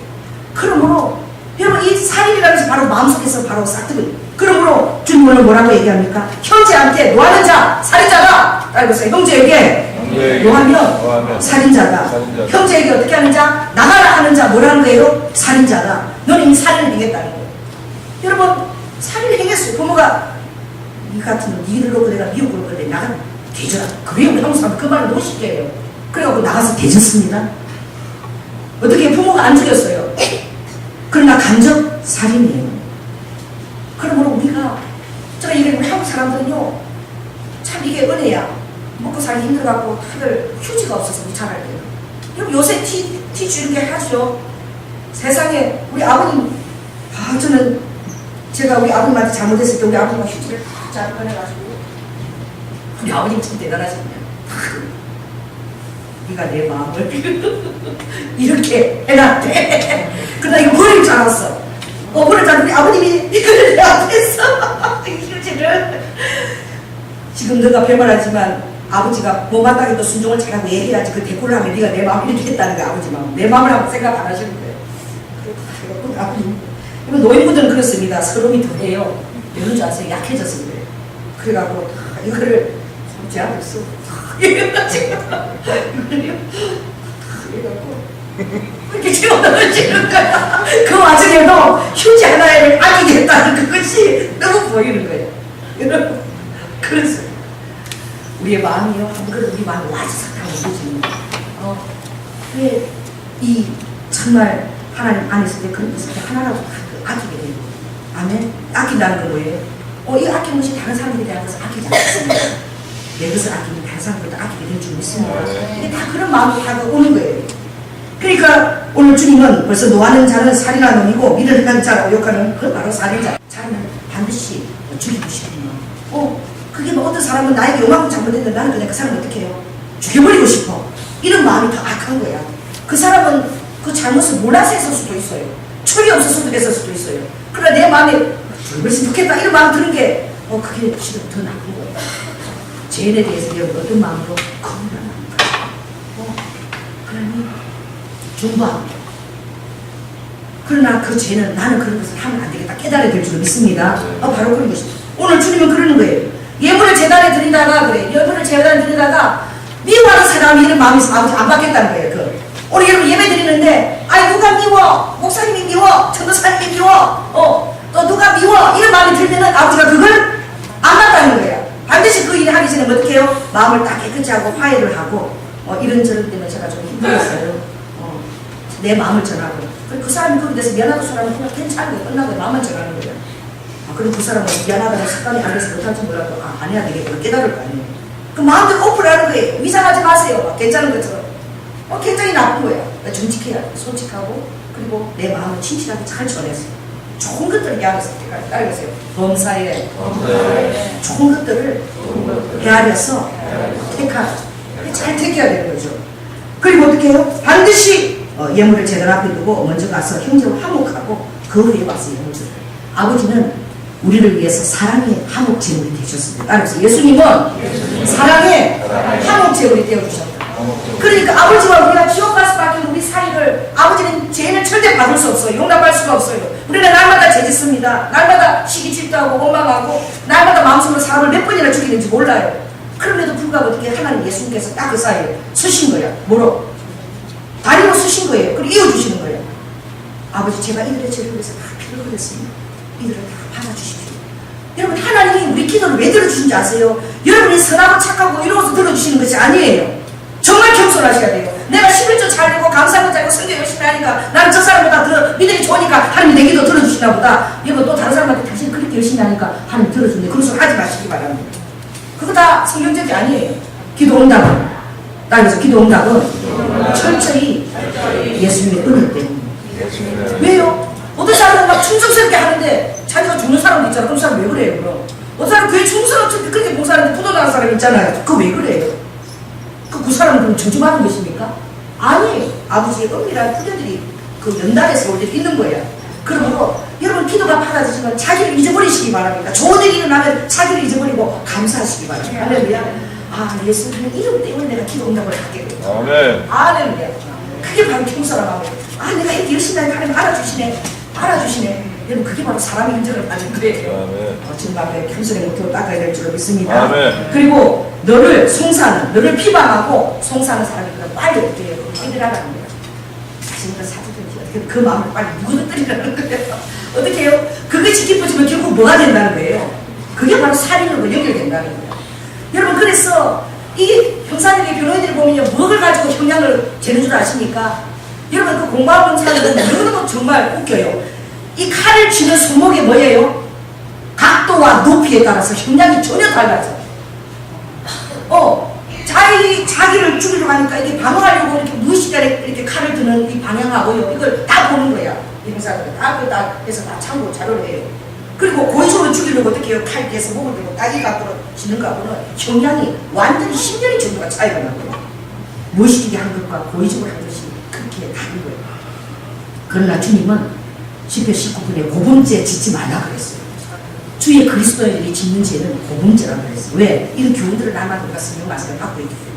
그러므로 여러분 이 살인이라는 것이 바로 마음속에서 바로 싹트거든요. 그러므로 주님은 뭐라고 얘기합니까? 형제한테 노하는 자 살인자다. 따라해보세요. 형제에게 노하면 살인자다. 형제에게 어떻게 하는 자? 나가라 하는 자 뭐라는 거예요? 살인자다. 너는 이미 살인을 행했다는 거예요. 여러분 살인을 행했어요. 부모가 이 같은 놈 니를 놓고 내가 미혹을 올 건데 나가 대전아. 그래요 우리 한국 사람 그 말을 못 쉽게 해요. 그래갖고 나가서 대졌습니다. 어떻게 부모가 안 죽였어요. 그러나 간접 살인이에요. 그러므로 우리가 제가 얘기해 우리 한국 사람들은요 참 이게 은혜야. 먹고 살기 힘들어갖고 다들 휴지가 없어서 우리 잘할 때요. 여러분 요새 티슈 이렇게 하죠. 세상에 우리 아버님 저는 제가 우리 아버님한테 잘못했을 때 우리 아버님과 휴지를 잘 꺼내가지고 우리 아버님 참 대단하시네요. 네가 내 마음을 이렇게 해놨대. 그러다 이거 버릴 줄 알았어. 버릴 줄 알았는데 아버님이 이거를 내 앞에서 휴지를 지금 너가 배말하지만 아버지가 못마땅해도 순종을 잘하고 얘기해야지 그 대꾸를 하면 네가 내 마음을 이렇게 했다는 거야. 아버지 마음. 내 마음을 한번 생각 안 하시는 거예요. 그래서 아버님 이거 노인분들은 그렇습니다. 서름이 더해요. 이런 줄 아세요? 약해져서 그래요. 그래갖고 이거를 제 앞에 써. 이래가지고 이렇게 집어넣어지는 거야. 그 와중에도 휴지 하나를 아끼겠다는 그것이 너무 보이는 거예요. 여러분 그래서 우리의 마음이요 한 그릇 우리 마음이 와지삭하고 보시는 거예요. 왜 이 정말 하나님 안에 있을 때 그런 것을 하나라도 아끼게 돼요. 아멘. 아낀다는 건 뭐예요? 이 아끼는 것이 다른 사람들에 대한 것을 아끼지 않습니다. 내 것을 아끼면 다른 사람들도 아끼게 될 줄 믿습니다. 이게 다 그런 마음으로 다 오는 거예요. 그러니까 오늘 주님은 벌써 노하는 자는 살인한 놈이고 미련한 자라고 욕하는 그 바로 살인자. 자는 반드시 죽이고 싶으면 그게 뭐 어떤 사람은 나에게 요만큼 잘못했는데 나는 그냥 그 사람을 어떻게 해요? 죽여버리고 싶어. 이런 마음이 더 악한 거야. 그 사람은 그 잘못을 몰라서 했을 수도 있어요. 철이 없어서 했을 수도 있어요. 그러나 내 마음에 죽였으면 좋겠다 이런 마음 드는 게 그게 지금 더 나쁜 거예요. 죄인에 대해서 여러분 어떤 마음으로? 거부하는 마음으로. 하나님 중보합니다. 그러나 그 죄는 나는 그런 것을 하면 안 되겠다 깨달아야 될 줄 믿습니다. 바로 그런 것입니다. 오늘 주님은 그러는 거예요. 예물을 제단에 드리다가 그래. 예물을 제단에 드리다가 미워하는 사람이 이런 마음이 있으면 아버지 안 받겠다는 거예요. 오늘 여러분 예배 드리는데 누가 미워? 목사님이 미워? 전도사님이 미워? 또 누가 미워? 이런 마음이 들면은 아버지가 그걸 안 받다는 거예요. 반드시 그 일을 하기 전에 어떻게 해요? 마음을 딱 깨끗이 하고 화해를 하고 이런저런 때문에 제가 좀 힘들었어요. 내 마음을 전하고 그 사람이 거기 대해서 미안하고 사람은 그냥 괜찮고 끝나고 마음을 전하는 거예요. 그럼 그 사람은 미안하다고 습관이 안 돼서 못할지 몰라도 안 해야 되겠구나 깨달을 거 아니에요. 그 마음대로 오픈하는 거예요. 위상하지 마세요. 괜찮은 것처럼. 굉장히 나쁜 거예요. 정직해야 돼. 솔직하고 그리고 내 마음을 진실하게 잘 전해서 좋은 것들을 헤아려서 따라가세요. 범사에 좋은 것들을 헤아려서 택하라. 잘 택해야 되는 거죠. 그리고 어떻게 해요? 반드시 예물을 제단 앞에 두고 먼저 가서 형제와 화목하고 그 후에 와서 예물을 드려요. 아버지는 우리를 위해서 사랑의 화목 제물이 되셨습니다. 따라서 예수님은 사랑의 화목 제물이 되어주셨다. 그러니까 아버지와 우리가 지옥 갈 수밖에 없는 우리 사이를 아버지는 죄는 절대 받을 수 없어요. 용납할 수가 없어요. 우리는 날마다 죄 짓습니다. 날마다 시기 질투하고 원망하고 날마다 마음속으로 사람을 몇 번이나 죽이는지 몰라요. 그럼에도 불구하고 어떻게 하나님 예수님께서 딱 그 사이에 쓰신 거야. 뭐로? 다리로 쓰신 거예요. 그리고 이어주시는 거예요. 아버지 제가 이들의 죄를 위해서 다 피를 흘렸습니다. 이들을 다 받아주십시오. 여러분 하나님이 우리 기도를 왜 들어주신지 아세요? 여러분이 선하고 착하고 이러고서 들어주시는 것이 아니에요. 정말 겸손하셔야 돼요. 내가 11조 잘 되고 감사하고 잘고 성경 열심히 하니까 나는 저 사람보다 더 믿음이 좋으니까 하나님이 내 기도 들어주시나 보다. 여러분 또 다른 사람한테 당신 그렇게 열심히 하니까 하나님 들어주는데 그런 소리 하지 마시기 바랍니다. 그거 다 성경적이 아니에요. 기도 응답은 따라서 기도 응답은 철저히 예수님의 은혜 때문에. 왜요? 어떤 사람은 막 충성스럽게 하는데 자기가 죽는 사람도 있잖아. 그런 사람 왜 그래요? 그럼 어떤 사람 교회 충성을 그렇게 봉사하는데 부도나는 사람 있잖아요. 그거 왜 그래요? 그 사람은 그럼 저주받은 것입니까? 아니, 아버지의 은밀한 후대들이 그 연단에서 올 때 있는 거야. 그러므로 여러분 기도가 받아지시면 자기를 잊어버리시기 바랍니다. 좋은 일이 일어나면 자기를 잊어버리고 감사하시기 바랍니다. 할렐루야. 아, 예수님의 이름 때문에 내가 기도 응답을 받게 됐다. 아멘. 할렐루야. 그게 바로 겸손한 마음이에요. 아, 내가 이렇게 열심히 하니까 하나님 알아주시네. 여러분, 그게 바로 사람의 인정을 받는 거예요. 정말 겸손의 모토로 닦아야 될 줄로 믿습니다. 아멘. 그리고 너를 비방하고 송사하는 사람이 빨리 어떻게 해요? 해결하라는 거예요. 자신을 사주든지 어떻게 그 마음을 빨리 무너뜨리라는 거예요. 어떻게 해요? 그것이 기뻐지면 결국 뭐가 된다는 거예요? 그게 바로 살인으로 연결된다는 거예요. 여러분, 그래서 이 형사들이 변호인들이 보면요, 무엇을 가지고 형량을 재는 줄 아십니까? 여러분, 그 공부하는 사람들은 너무너무 정말 웃겨요. 이 칼을 쥐는 손목이 뭐예요? 각도와 높이에 따라서 형량이 전혀 달라져. 자기를 죽이려고 하니까 이렇게 방어하려고 이렇게 무의식간에 이렇게 칼을 드는 이 방향하고요, 이걸 다 보는 거야. 이 형사들은 다 해서 다 참고 자료를 해요. 그리고 고의적으로 죽이려고 어떻게 해요? 칼 대서 목을 들고 따기 각도로 지는 거하고는 형량이 완전히 10년이 정도가 차이가 나거든요. 무의식하게 한 것과 고의적으로 한 것이 그렇게 다른 거예요. 그러나 주님은 10편 19편에 고범죄 짓지 말라 그랬어요. 주의 그리스도인들이 짓는 죄는 고범죄라고 그랬어요. 왜? 이런 교훈들을 나만 우리가 성경 말씀을 갖고 있기 때문에.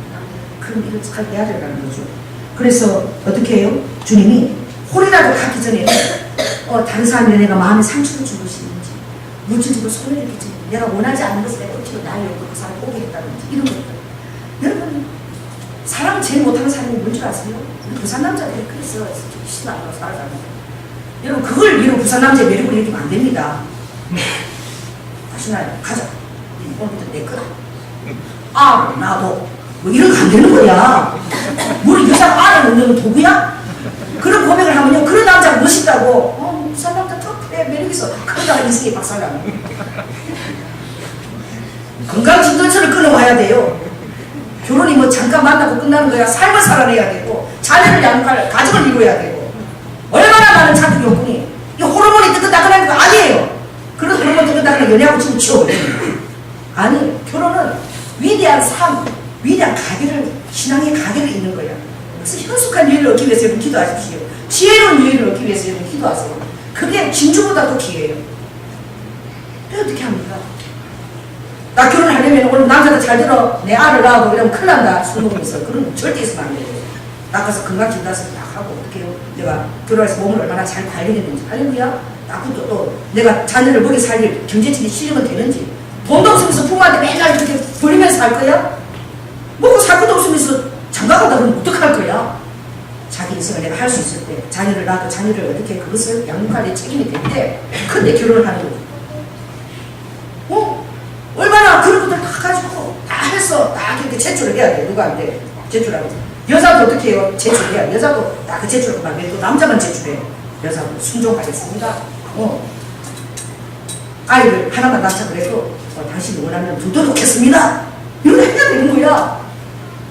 그럼 이걸 잘 해야 되라는 거죠. 그래서 어떻게 해요? 주님이 홀이라도 가기 전에는 다른 사람이 내가 마음에 상처를 주고 싶은지, 물질적으로 손해를 끼치는지, 내가 원하지 않는 것을 내가 어떻게 날려고 그 사람을 오게 했다든지, 이런 것들. 여러분, 사람 제일 못하는 사람이 뭔 줄 아세요? 부산 남자들이 그래서 시도하고 살아가는 거예요. 여러분, 그걸 이런 부산 남자의 매력을 이기면 안 됩니다. 다시나요? 가자. 오늘부터 내 거다. 나도. 뭐 이런 거 안 되는 거야. 우리 여자가 알을 넣는 도구야? 그런 고백을 하면요, 그런 남자가 멋있다고. 부산 남자 터프해. 매력 있어. 그러다가 인생이 박살나는 거야. 건강진단서를 끊어와야 돼요. 결혼이 뭐 잠깐 만나고 끝나는 거야. 삶을 살아내야 되고, 자녀를 양육할 가정을 이루어야 되고, 얼마나 많은 자기 요건이, 이 호르몬이 뜨끈따끈한 거 아니에요. 그런 호르몬 뜨끈따끈한 연애하고 지금 치워버립니다. 아니, 결혼은 위대한 삶, 위대한 가계를, 신앙의 가계를 잇는 거야. 그래서 현숙한 여인을 얻기 위해서 여러분 기도하십시오. 지혜로운 여인을 얻기 위해서 여러분 기도하세요. 그게 진주보다도 귀해요. 어떻게 합니까? 나 결혼하려면 오늘 남자도 잘 들어. 내 알을 낳아도 이러면 큰일 난다. 술 먹으면서. 그런 절대 있으면 안 돼요. 나가서 건강진단서 딱 하고 어떻게 해요? 내가 결혼해서 몸을 얼마나 잘 관리했는지. 할렐루야. 나도 또 내가 자녀를 먹이 살릴 경제적인 실력은 되는지. 돈도 없으면서 부모한테 맨날 이렇게 벌리면서 살 거야? 먹고 살 것도 없으면서 장가가다 그러면 어떡할 거야? 자기 인생을 내가 할 수 있을 때, 자녀를 낳아도 자녀를 어떻게 그것을 양육할 내 책임이 될 때, 근데 결혼을 하는 거지. 얼마나 그런 것들 다 가지고 다 해서 다 이렇게 제출을 해야 돼. 누구한테 제출하고. 여자도 어떻게 해요? 제출해야 돼. 여자도 다 그 제출을 하면 또 남자만 제출해. 여자도 순종하겠습니다. 아이를 하나만 낳자 그래도 당신이 원하면 두 도 놓겠습니다. 이런 거 해야 되는 거야.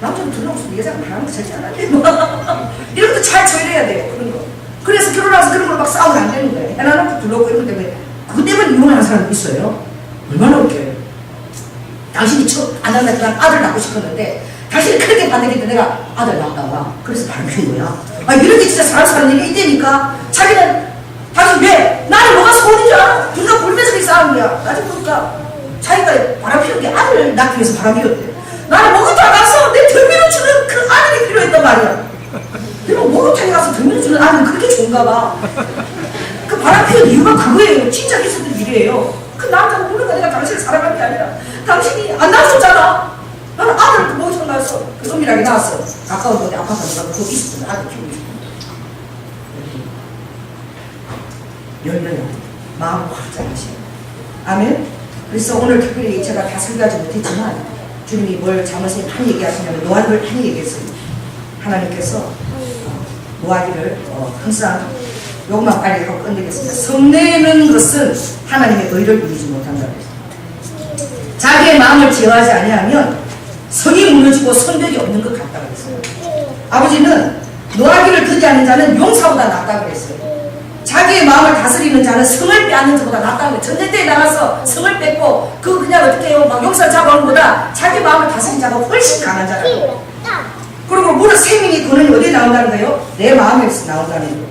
남자는 둘 없으면 여자가 바라는 거 절대 안 하게. 이런 것도 잘 조율해야 돼요. 그런 거. 그래서 결혼해서 그런 걸 막 싸우면 안 되는 거예요. 해놔놓고 둘 놓고 이런 것 때문에. 그것 때문에 이혼하는 사람이 있어요. 얼마나 웃겨요. 당신이 안 낳았지만 아들 낳고 싶었는데 당신이 그렇게 반대했는데 내가 아들 낳았다가 그래서 바로 키운 거야. 이런 게 진짜 사람 일이 있다니까. 자기는 당신 왜? 나를 뭐가 소원인 줄 알아? 둘 다 골면서 싸우는 거야. 나중에 보니까 자기가 바람 피운 게 아들을 낳기 위해서 바람 피웠대. 나는 목욕탕 가서 내 등비를 주는 그 아들이 필요했단 말이야. 내가 목욕탕에 가서 등비를 주는 아들은 그렇게 좋은가 봐. 그 바람 피운 이유가 그거예요. 진짜 있었던 일이에요. 그 남자가 모르니까 내가 당신을 사랑한 게 아니라 당신이 안 낳아줬잖아. 나는 아들을 목욕탕 가서 그 은밀하게 낳았어. 가까운 곳에 아파트 가서 거기 있었던 아들 키우고 싶어. 열려요. 마음 확장하시고. 아멘. 그래서 오늘 특별히 제가 다 설교하지 못했지만 주님이 뭘 잠언에 많이 얘기하시냐면 노하기를 많이 얘기했어요. 하나님께서 노하기를 항상 요것만 빨리 하고 끝내겠습니다. 성내는 것은 하나님의 의를 누리지 못한다. 자기의 마음을 제어하지 아니하면 성이 무너지고 성벽이 없는 것 같다 그랬어요. 아버지는 노하기를 듣지 않는 자는 용사보다 낫다 그랬어요. 자기의 마음을 다스리는 자는 성을 빼앗는 것보다 낫다는 거예요. 전쟁터에 나가서 성을 뺏고 그 그냥 어떻게 해요? 막 용사 잡아오는 것보다 자기 마음을 다스린 자가 훨씬 강한 자라고. 그리고 무릇 생명이 그는 어디에 나온다는 거예요? 내 마음에서 나온다는 거예요.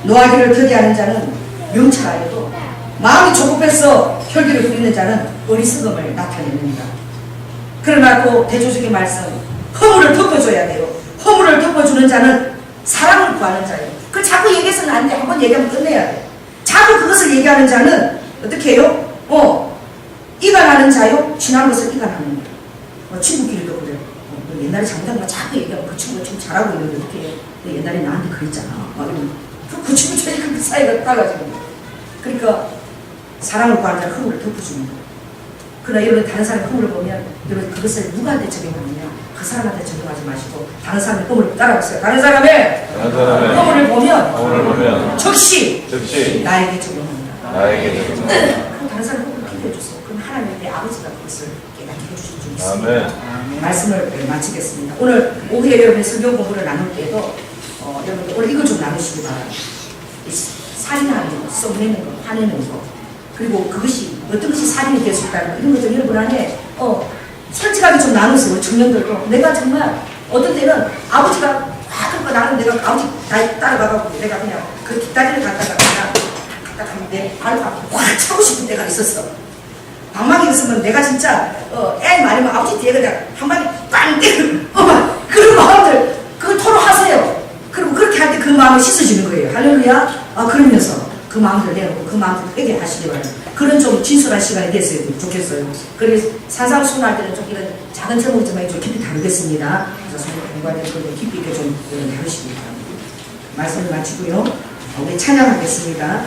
노하기를 더디하는 자는 명철하여도 마음이 조급해서 혈기를 부리는 자는 어리석음을 나타냅니다. 그러나 또 대조적인 말씀, 허물을 덮어줘야 돼요. 허물을 덮어주는 자는 사랑을 구하는 자예요. 그 자꾸 얘기해서는 안 돼. 한번 얘기하면 끝내야 돼. 자꾸 그것을 얘기하는 자는 어떻게 해요? 이간하는 자요, 지난 것을 이간하는 거예요. 친구끼리도 그래요. 옛날에 장담과 자꾸 얘기하면 그 친구가 좀 잘하고 있는데 어떻게 해? 옛날에 나한테 그랬잖아. 그 친구 저희 그 사이가 따가지고. 그러니까 사랑을 구하는 자는 허물을 덮어주는 거예요. 그러나 여러분 다른 사람의 허물을 보면 여러분 그것을 누구한테 적용하느냐? 그 사람한테 적용하지 마시고 다른 사람의 허물을 따라보세요. 다른 사람의 허물을 보면 적시 나에게 적용합니다. 그럼 다른 사람 허물을 기도해 주세요. 그럼 하나님 내 아버지가 그것을 깨닫게 해주실 줄 믿습니다. 말씀을 마치겠습니다. 오늘 오후에 여러분의 성경 공부를 나눌 때도 여러분들 오늘 이걸 좀 나누시기 바랍니다. 살인하는 거, 썩내는 거, 화내는 거, 그리고 그것이 어떤 것이 살인이 될 수 있다는 거, 이런 것들 여러분 안에 솔직하게 좀 나누세요. 우리 청년들도 내가 정말 어떤 때는 아버지가 그러니까 나는 내가 아버지 따라가고 내가 그냥 그 뒷다리를 갖다가 그냥 갖다 가면 내 발을 확 차고 싶은 때가 있었어. 방망이 있으면 내가 진짜 애 말이면 아버지 뒤에 그냥 한 방에 빵 때리고 그런 마음들 그걸 토로하세요. 그리고 그렇게 할 때 그 마음이 씻어지는 거예요. 할렐루야. 그러면서 그 마음들 내놓고 그 마음들 회개하시기 바랍니다. 그런 좀 진솔한 시간이 됐어요. 좋겠어요. 그래서 산상순할 때는 좀 이런 작은 제목이지만 좀 깊이 다루겠습니다. 그래서 성경 공부할 때 깊이 있게 좀 다루시기 바랍니다. 말씀을 마치고요. 우리 찬양하겠습니다.